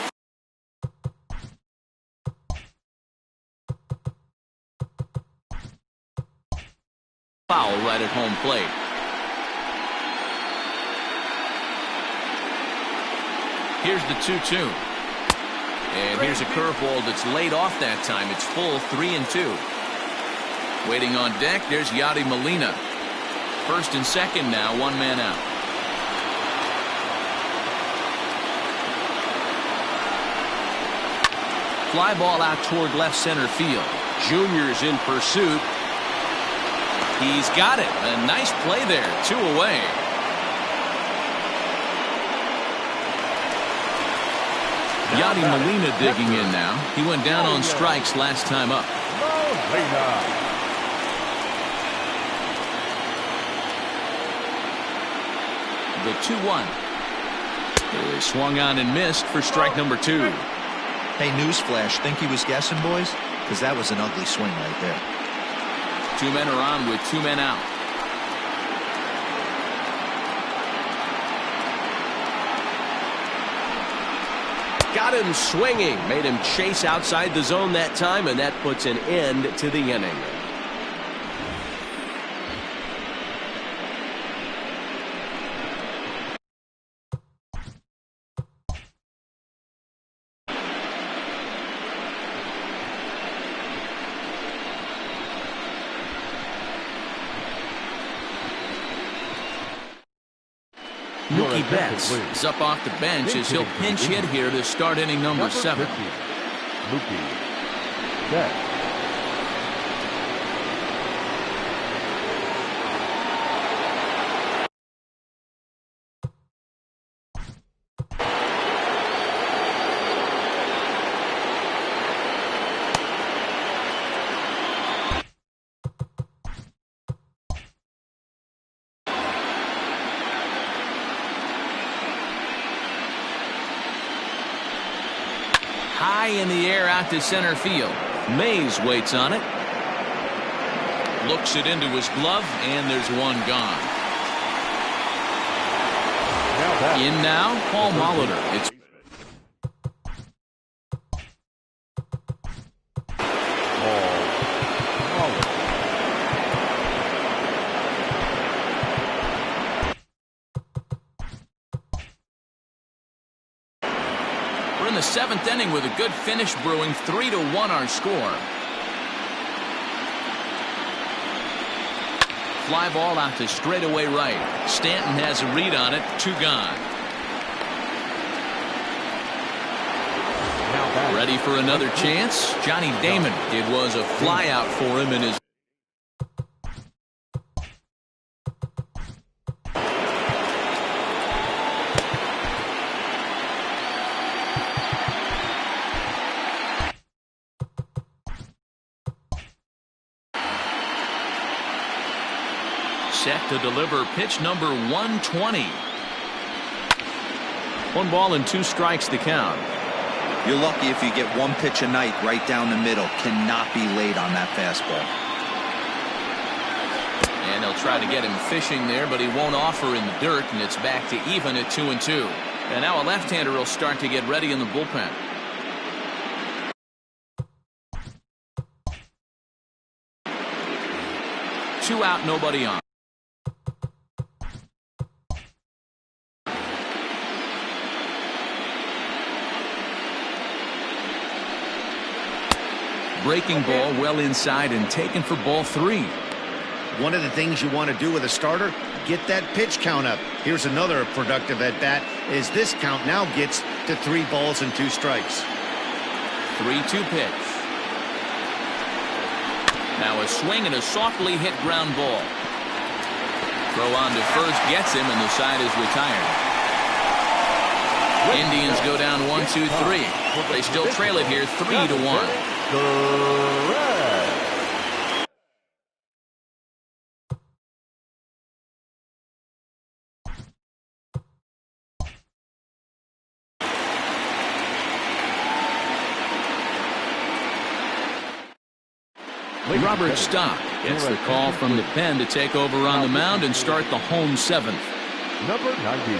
Speaker 1: Foul right at home plate. Here's the 2-2. And here's a curveball that's laid off that time. It's full 3-2. Waiting on deck, there's Yadi Molina. 1st and 2nd now, 1 man out. Fly ball out toward left center field. Junior's in pursuit. He's got it. A nice play there. 2 away. Yadi Molina digging in now. He went down on strikes last time up. The 2-1 is swung on and missed for strike number 2.
Speaker 3: Hey, newsflash, think he was guessing, boys? Because that was an ugly swing right there.
Speaker 1: 2 men are on with 2 men out.
Speaker 6: Got him swinging. Made him chase outside the zone that time, and that puts an end to the inning.
Speaker 1: Mookie Betts is up off the bench as he'll pinch hit here to start inning number 7.
Speaker 4: Mookie Betts.
Speaker 1: high in the air out to center field. Mays waits on it. Looks it into his glove, and there's one gone. In now, Paul Molitor. It's We're in the 7th inning with a good finish brewing. 3-1 our score. Fly ball out to straightaway right. Stanton has a read on it. 2 gone. Ready for another chance? Johnny Damon. It was a fly out for him in his. Set to deliver pitch number 120. 1 ball and 2 strikes to count.
Speaker 5: You're lucky if you get 1 pitch a night right down the middle. Cannot be late on that fastball.
Speaker 1: And they'll try to get him fishing there, but he won't offer in the dirt, and it's back to even at 2-2. And now a left-hander will start to get ready in the bullpen. Two out, nobody on. Breaking ball well inside and taken for ball 3.
Speaker 2: One of the things you want to do with a starter, get that pitch count up. Here's another productive at bat as this count now gets to 3 balls and 2 strikes.
Speaker 1: 3-2 pitch. Now a swing and a softly hit ground ball. Throw on to first gets him, and the side is retired. Indians go down 1-2-3. They still trail it here 3-1. Robert Stock gets the call from the pen to take over on the mound and start the home 7th.
Speaker 4: Number 90,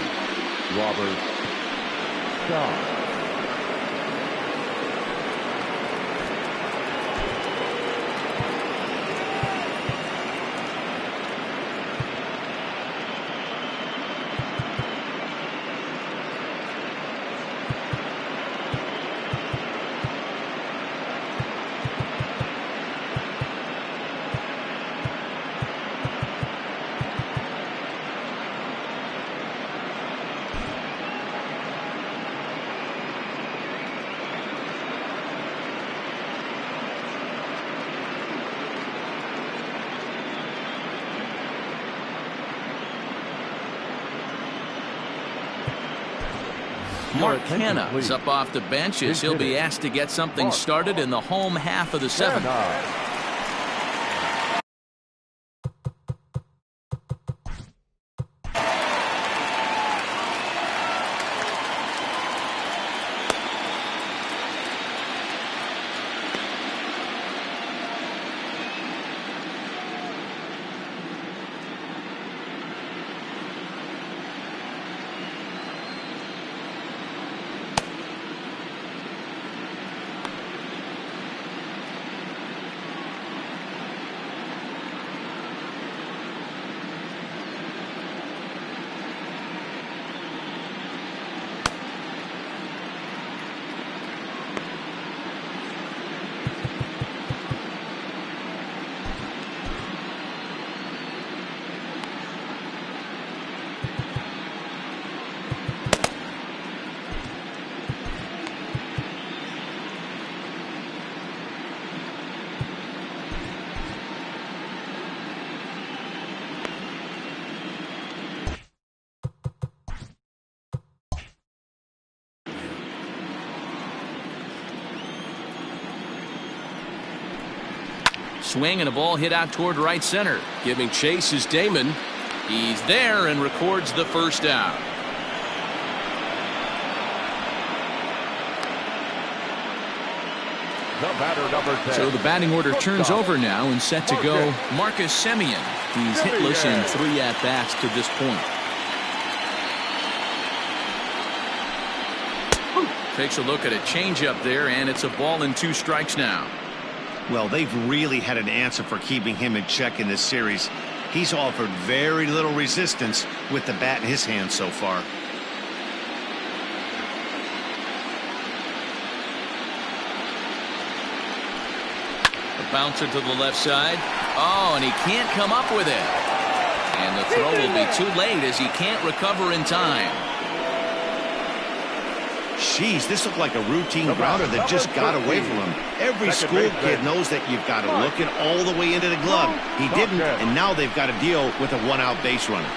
Speaker 4: Robert Stock.
Speaker 1: Mark Hanna is up off the bench as he'll be asked to get something started in the home half of the 7th. Swing and a ball hit out toward right center.
Speaker 6: Giving chase is Damon.
Speaker 1: He's there and records the first out.
Speaker 4: The batter, number 10.
Speaker 1: So the batting order turns over now and set to go Marcus Semien. He's hitless in 3 at-bats to this point. Takes a look at a changeup there, and it's a ball and 2 strikes now.
Speaker 2: Well, they've really had an answer for keeping him in check in this series. He's offered very little resistance with the bat in his hand so far.
Speaker 1: A bouncer to the left side. Oh, and he can't come up with it. And the throw will be too late as he can't recover in time.
Speaker 2: Jeez, this looked like a routine grounder that just got away from him. Every school kid knows that you've got to look it all the way into the glove. He didn't, and now they've got to deal with a 1-out base runner.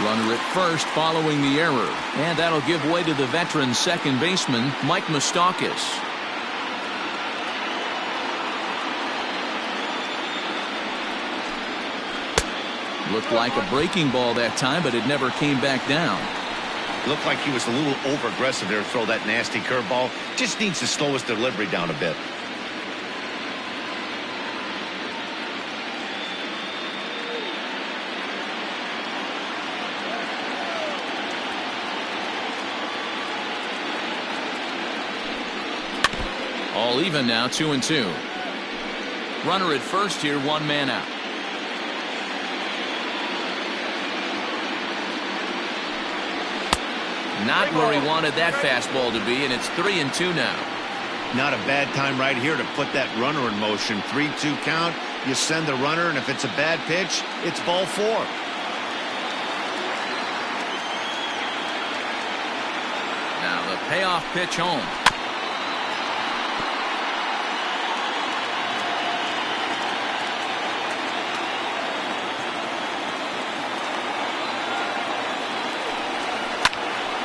Speaker 1: Runner at first following the error. And that'll give way to the veteran second baseman, Mike Moustakas. Looked like a breaking ball that time, but it never came back down.
Speaker 2: Looked like he was a little over-aggressive there to throw that nasty curveball. Just needs to slow his delivery down a bit.
Speaker 1: All even now, 2-2. Runner at first here, 1 man out. Not where he wanted that fastball to be, and it's 3-2 now.
Speaker 2: Not a bad time right here to put that runner in motion. 3-2 count. You send the runner, and if it's a bad pitch, it's ball 4.
Speaker 1: Now the payoff pitch home.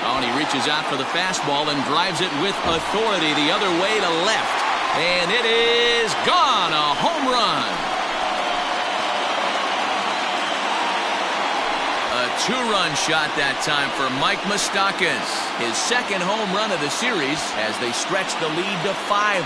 Speaker 1: Oh, and he reaches out for the fastball and drives it with authority the other way to left. And it is gone. A home run. A 2-run shot that time for Mike Moustakas. His second home run of the series as they stretch the lead to 5-1.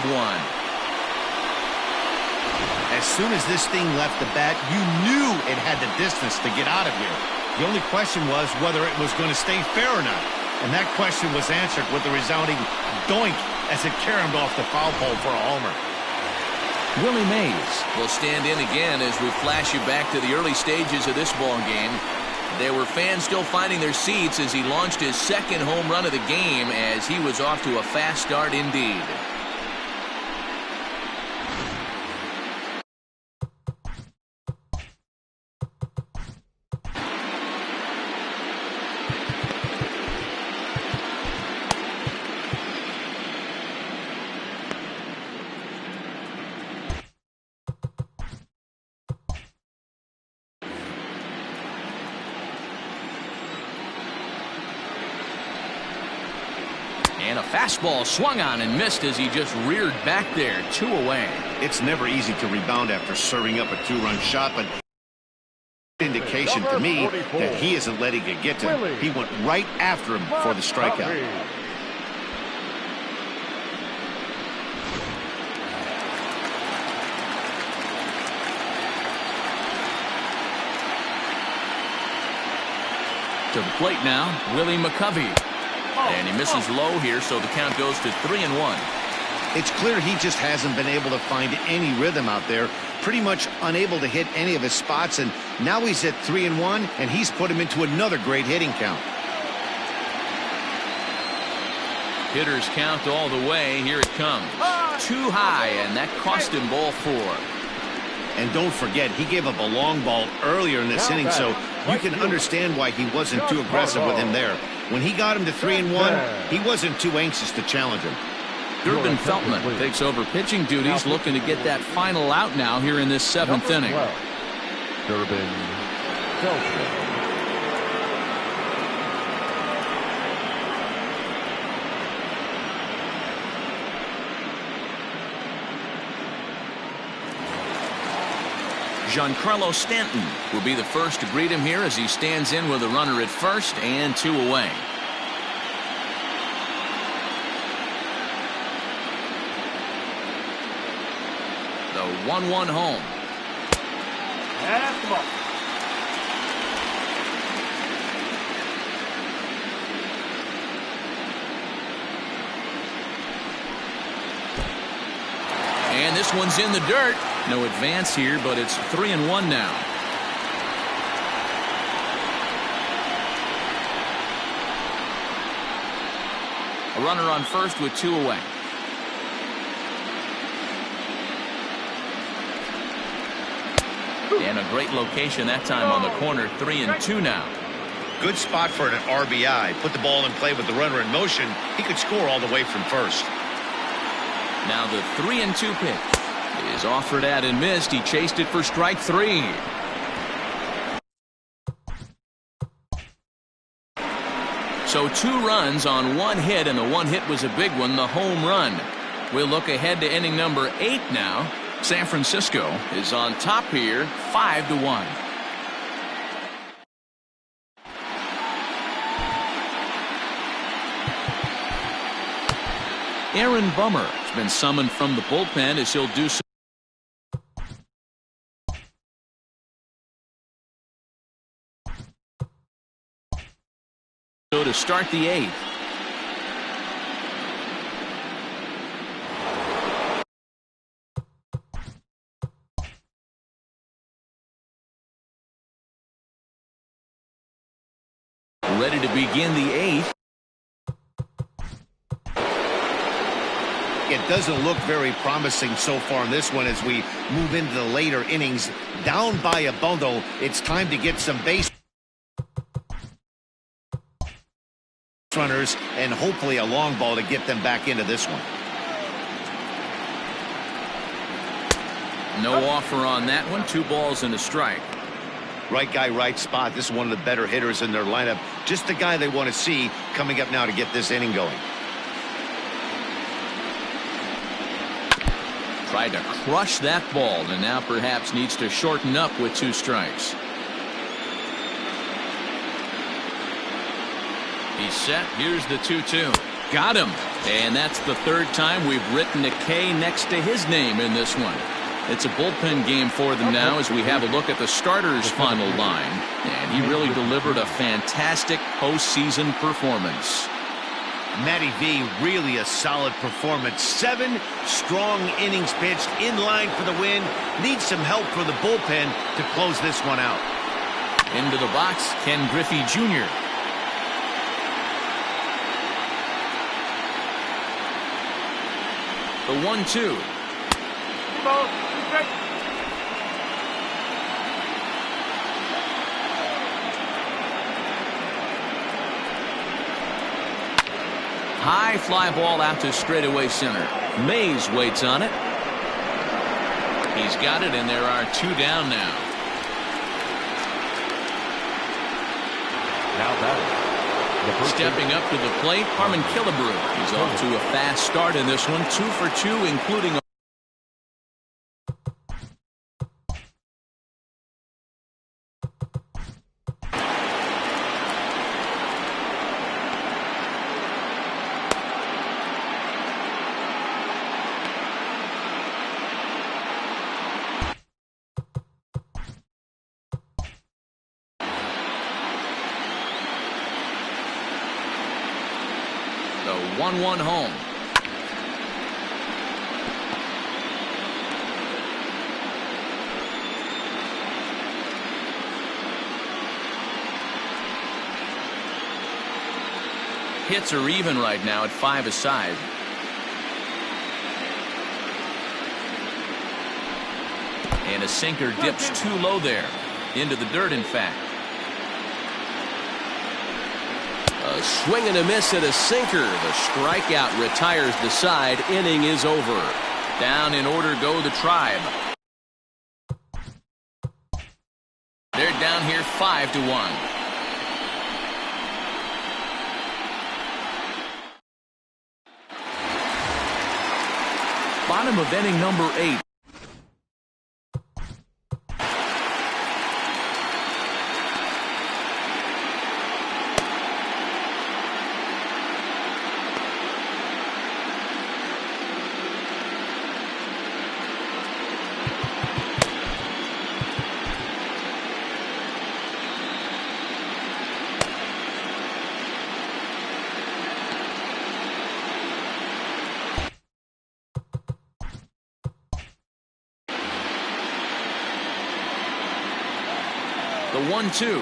Speaker 2: As soon as this thing left the bat, you knew it had the distance to get out of here. The only question was whether it was going to stay fair or not. And that question was answered with a resounding doink as it caromed off the foul pole for a homer.
Speaker 1: Willie Mays will stand in again as we flash you back to the early stages of this ball game. There were fans still finding their seats as he launched his second home run of the game as he was off to a fast start indeed. And a fastball swung on and missed as he just reared back there, 2 away.
Speaker 2: It's never easy to rebound after serving up a 2-run shot, but indication to me that he isn't letting it get to him. He went right after him for the strikeout.
Speaker 1: To the plate now, Willie McCovey. And he misses low here, so the count goes to 3-1.
Speaker 2: It's clear he just hasn't been able to find any rhythm out there. Pretty much unable to hit any of his spots, and now he's at 3-1, and he's put him into another great hitting count.
Speaker 1: Hitters count all the way. Here it comes. Too high, and that cost him ball 4.
Speaker 2: And don't forget, he gave up a long ball earlier in this inning, so you can understand why he wasn't too aggressive with him there. When he got him to 3-1, he wasn't too anxious to challenge him.
Speaker 1: Durbin Feltman takes over pitching duties, looking to get that final out now here in this 7th inning.
Speaker 4: Durbin Feltman.
Speaker 1: Giancarlo Stanton will be the first to greet him here as he stands in with a runner at first and 2 away. 1-1 home. And this one's in the dirt. No advance here, but it's 3-1 now. A runner on first with 2 away. And a great location that time on the corner. 3-2 now.
Speaker 2: Good spot for an RBI. Put the ball in play with the runner in motion. He could score all the way from first.
Speaker 1: Now the 3-2 pitch is offered at and missed. He chased it for strike 3. So 2 runs on 1 hit, and the 1 hit was a big one, the home run. We'll look ahead to inning number 8 now. San Francisco is on top here, 5-1. Aaron Bummer has been summoned from the bullpen as he'll do so. To start the 8th. Ready to begin the 8th.
Speaker 2: It doesn't look very promising so far in this one as we move into the later innings. Down by a bundle, it's time to get some base runners and hopefully a long ball to get them back into this one.
Speaker 1: No offer on that one. 2 balls and a strike.
Speaker 2: Right guy, right spot. This is one of the better hitters in their lineup. Just the guy they want to see coming up now to get this inning going.
Speaker 1: Tried to crush that ball and now perhaps needs to shorten up with 2 strikes. He's set. Here's the 2-2. Got him. And that's the 3rd time we've written a K next to his name in this one. It's a bullpen game for them now as we have a look at the starters' final line. And he really delivered a fantastic postseason performance.
Speaker 2: Matty V, really a solid performance. 7 strong innings pitched, in line for the win. Needs some help from the bullpen to close this one out.
Speaker 1: Into the box, Ken Griffey Jr. The 1-2. High fly ball out to straightaway center. Mays waits on it. He's got it, and there are 2 down now.
Speaker 4: Now batting.
Speaker 1: Stepping up to the plate, Harmon Killebrew. He's off to a fast start in this one. 2 for 2, including a the 1-1 home. Hits are even right now at 5 aside. And a sinker dips too low there. Into the dirt, in fact.
Speaker 6: A swing and a miss at a sinker. The strikeout retires the side. Inning is over.
Speaker 1: Down in order go the Tribe. They're down here 5-1. Bottom of inning number 8. 1-2.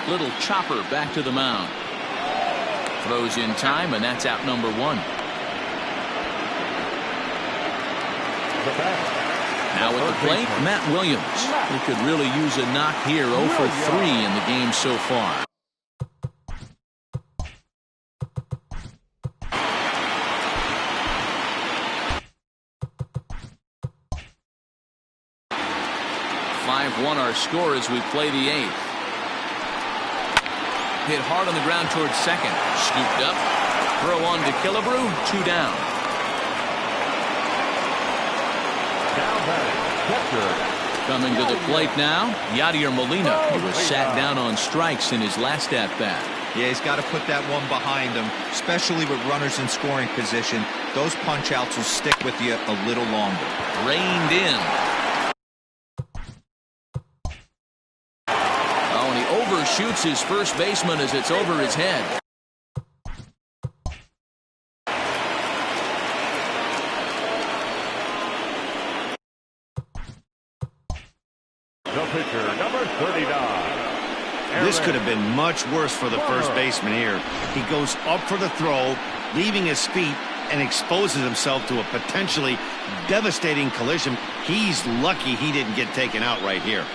Speaker 1: Little chopper back to the mound. Throws in time, and that's out number 1. Now at the plate, Matt Williams. He could really use a knock here. 0 for 3 in the game so far. Our score as we play the 8th. Hit hard on the ground towards second. Scooped up. Throw on to Killebrew. 2 down. Coming to the plate now, Yadier Molina, who was sat down on strikes in his last at-bat.
Speaker 3: Yeah, he's got to put that one behind him, especially with runners in scoring position. Those punch-outs will stick with you a little longer.
Speaker 1: Reined in. Overshoots his first baseman as it's over his head.
Speaker 4: The pitcher, number 39.
Speaker 2: This could have been much worse for the first baseman here. He goes up for the throw, leaving his feet, and exposes himself to a potentially devastating collision. He's lucky he didn't get taken out right here.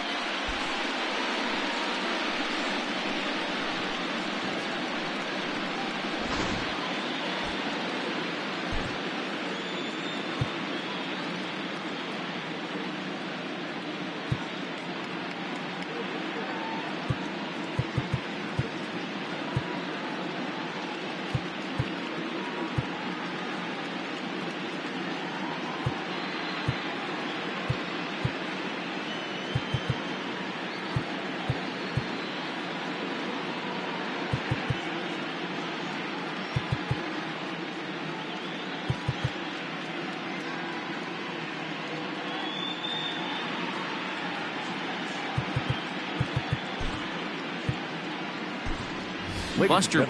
Speaker 1: Buster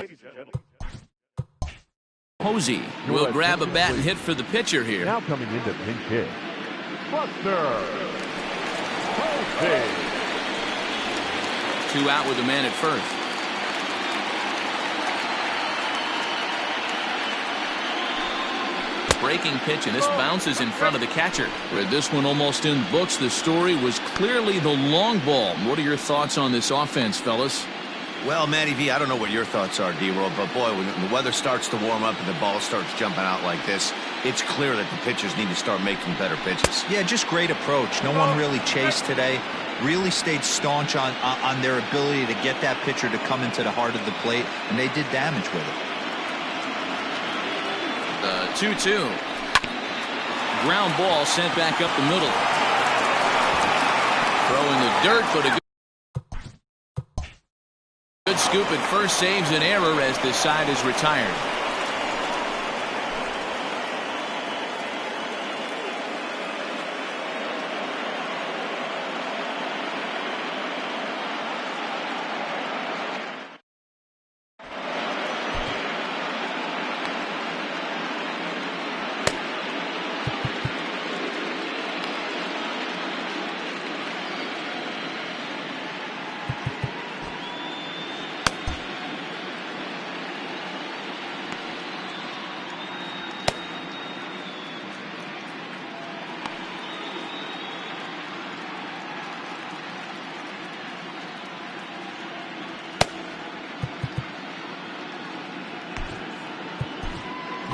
Speaker 1: Posey will grab a bat and hit for the pitcher here.
Speaker 4: Now coming into pinch hit, Buster Posey.
Speaker 1: 2 out with a man at first. Breaking pitch, and this bounces in front of the catcher. With this one almost in books, the story was clearly the long ball. What are your thoughts on this offense, fellas?
Speaker 2: Well, Matty V, I don't know what your thoughts are, D-Roll, but boy, when the weather starts to warm up and the ball starts jumping out like this, it's clear that the pitchers need to start making better pitches.
Speaker 3: Yeah, just great approach. No one really chased today. Really stayed staunch on their ability to get that pitcher to come into the heart of the plate, and they did damage with it.
Speaker 1: The 2-2. Ground ball sent back up the middle. Throwing the dirt, but a good scoop at first saves an error as this side is retired.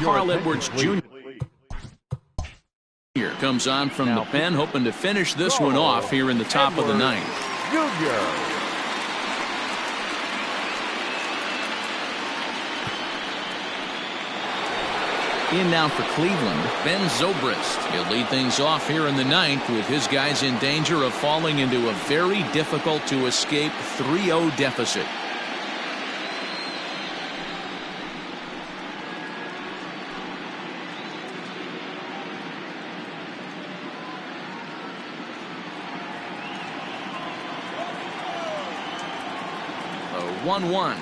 Speaker 1: Carl Edwards Jr. comes on from the pen, hoping to finish this one off here in the top of the 9th. In now for Cleveland, Ben Zobrist. He'll lead things off here in the 9th with his guys in danger of falling into a very difficult to escape 3-0 deficit. A 1-1.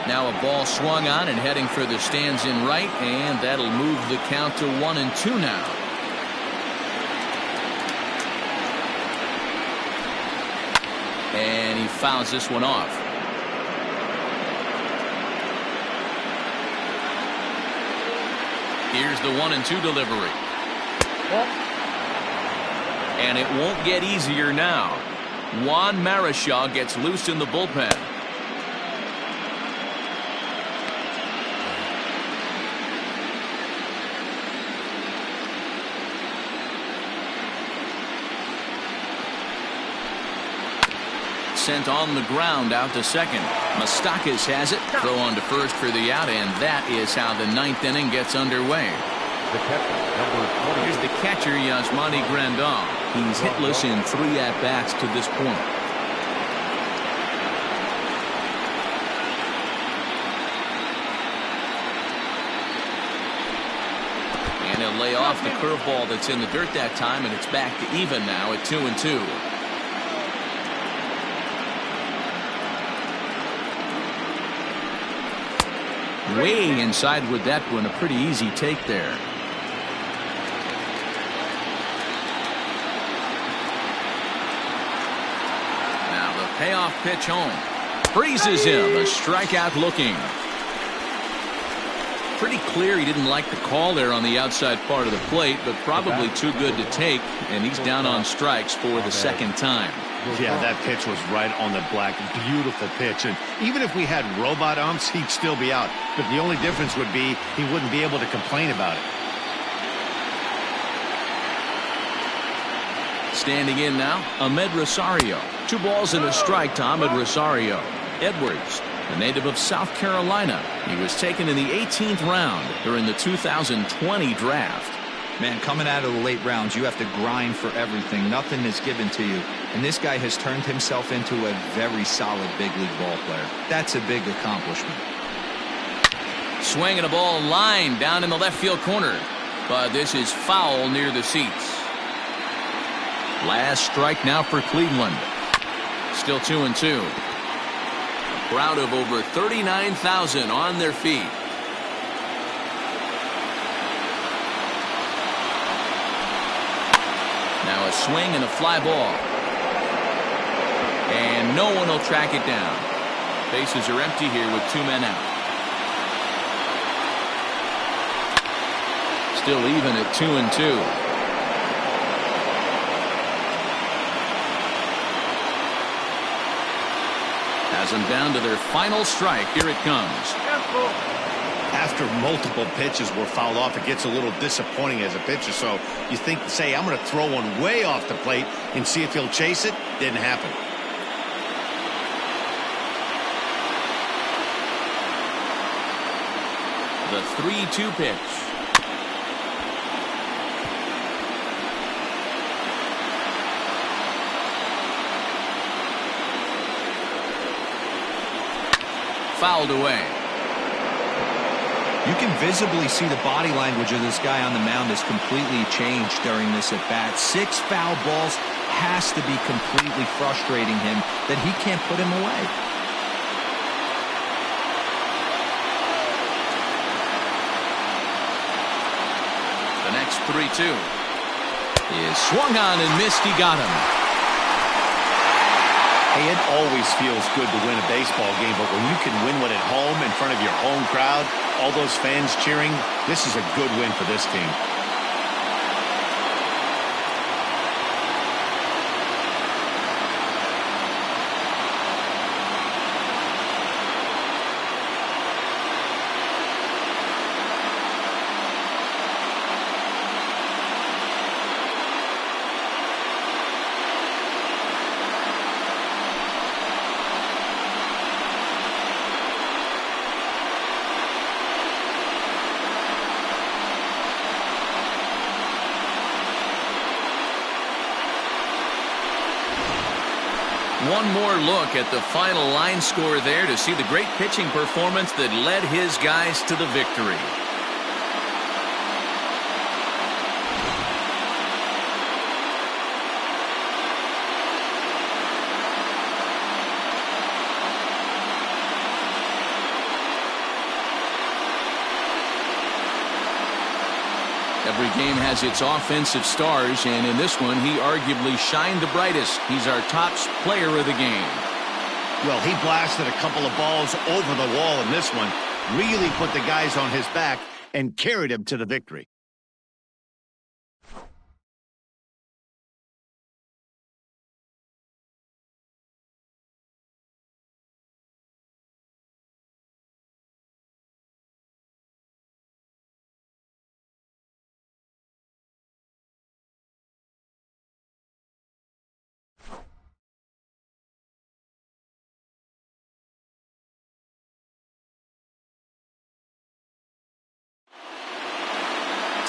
Speaker 1: Now a ball swung on and heading for the stands in right, and that'll move the count to 1-2 now. he fouls this one off. Here's the 1-2 delivery. And it won't get easier now. Juan Marichal gets loose in the bullpen. Sent on the ground out to second. Moustakas has it. Throw on to first for the out, and that is how the 9th inning gets underway.
Speaker 4: The catcher, number 20.
Speaker 1: Here's the catcher, Yasmani Grandal. He's hitless in 3 at-bats to this point. And he'll lay off the curveball that's in the dirt that time, and it's back to even now at 2-2. Way inside with that one. A pretty easy take there. Now the payoff pitch home. Freezes him. A strikeout looking. Pretty clear he didn't like the call there on the outside part of the plate, but probably too good to take, and he's down on strikes for the second time.
Speaker 2: Yeah, that pitch was right on the black. Beautiful pitch. And even if we had robot umps, he'd still be out. But the only difference would be he wouldn't be able to complain about it.
Speaker 1: Standing in now, Ahmed Rosario. 2 balls and a strike to Ahmed Rosario. Edwards, a native of South Carolina. He was taken in the 18th round during the 2020 draft.
Speaker 3: Man, coming out of the late rounds, you have to grind for everything. Nothing is given to you. And this guy has turned himself into a very solid big league ball player. That's a big accomplishment.
Speaker 1: Swinging a ball line down in the left field corner. But this is foul near the seats. Last strike now for Cleveland. Still 2-2. A crowd of over 39,000 on their feet. Now a swing and a fly ball. And no one will track it down. Bases are empty here with 2 men out. Still even at 2-2. Has them down to their final strike. Here it comes.
Speaker 2: After multiple pitches were fouled off, it gets a little disappointing as a pitcher. So you think, say, I'm going to throw one way off the plate and see if he'll chase it. Didn't happen.
Speaker 1: The 3-2 pitch. Fouled away.
Speaker 3: You can visibly see the body language of this guy on the mound has completely changed during this at-bat. 6 foul balls has to be completely frustrating him that he can't put him away.
Speaker 1: The next 3-2 is swung on and missed. He got him.
Speaker 2: Hey, it always feels good to win a baseball game, but when you can win one at home in front of your home crowd, all those fans cheering, this is a good win for this team.
Speaker 1: One more look at the final line score there to see the great pitching performance that led his guys to the victory. Every game has its offensive stars, and in this one, he arguably shined the brightest. He's our top player of the game.
Speaker 2: Well, he blasted a couple of balls over the wall in this one, really put the guys on his back and carried him to the victory.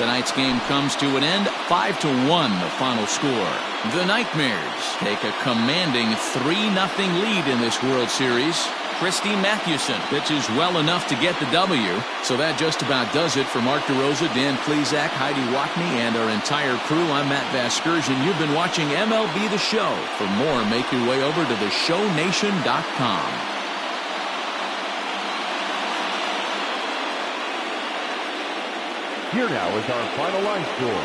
Speaker 1: Tonight's game comes to an end, 5-1 the final score. The Nightmares take a commanding 3-0 lead in this World Series. Christy Mathewson pitches well enough to get the W. So that just about does it for Mark DeRosa, Dan Plesac, Heidi Watney, and our entire crew. I'm Matt Vasgersian. You've been watching MLB The Show. For more, make your way over to theshownation.com.
Speaker 4: Here now is our final line score.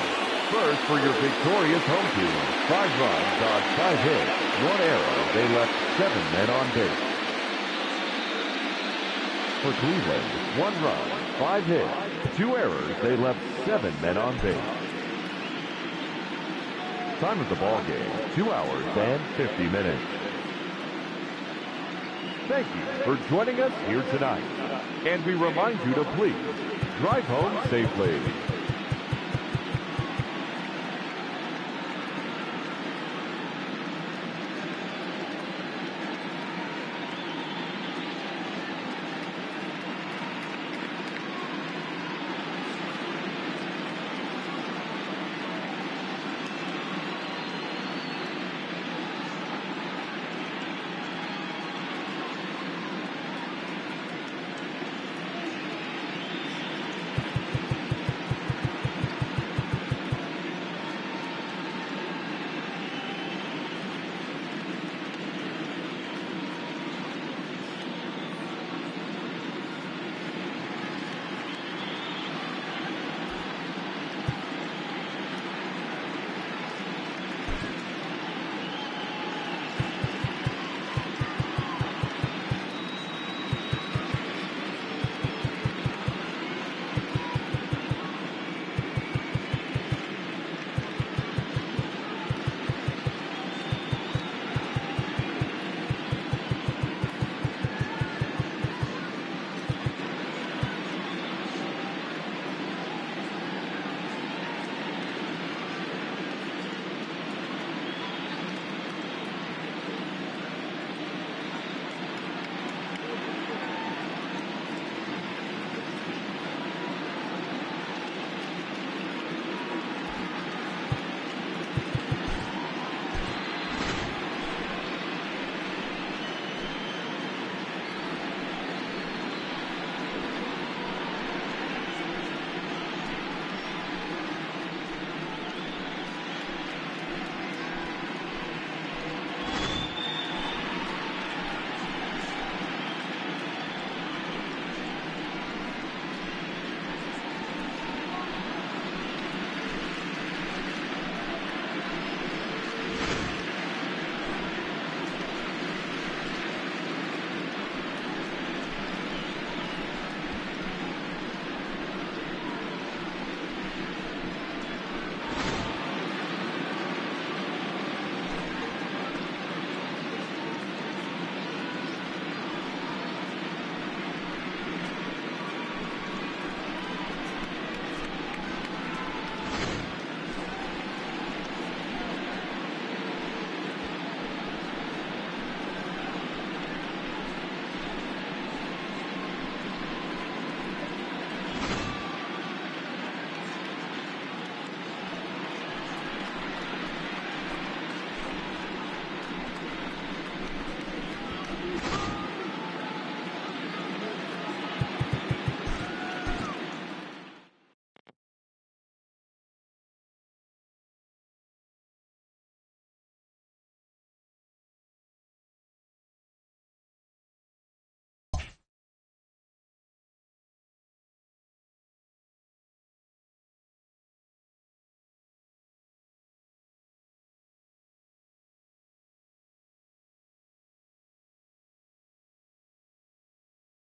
Speaker 4: First, for your victorious home team, 5 runs on 5 hits, 1 error. They left 7 men on base. For Cleveland, 1 run, 5 hits, 2 errors. They left 7 men on base. Time of the ball game, 2 hours and 50 minutes. Thank you for joining us here tonight. And we remind you to please drive home safely.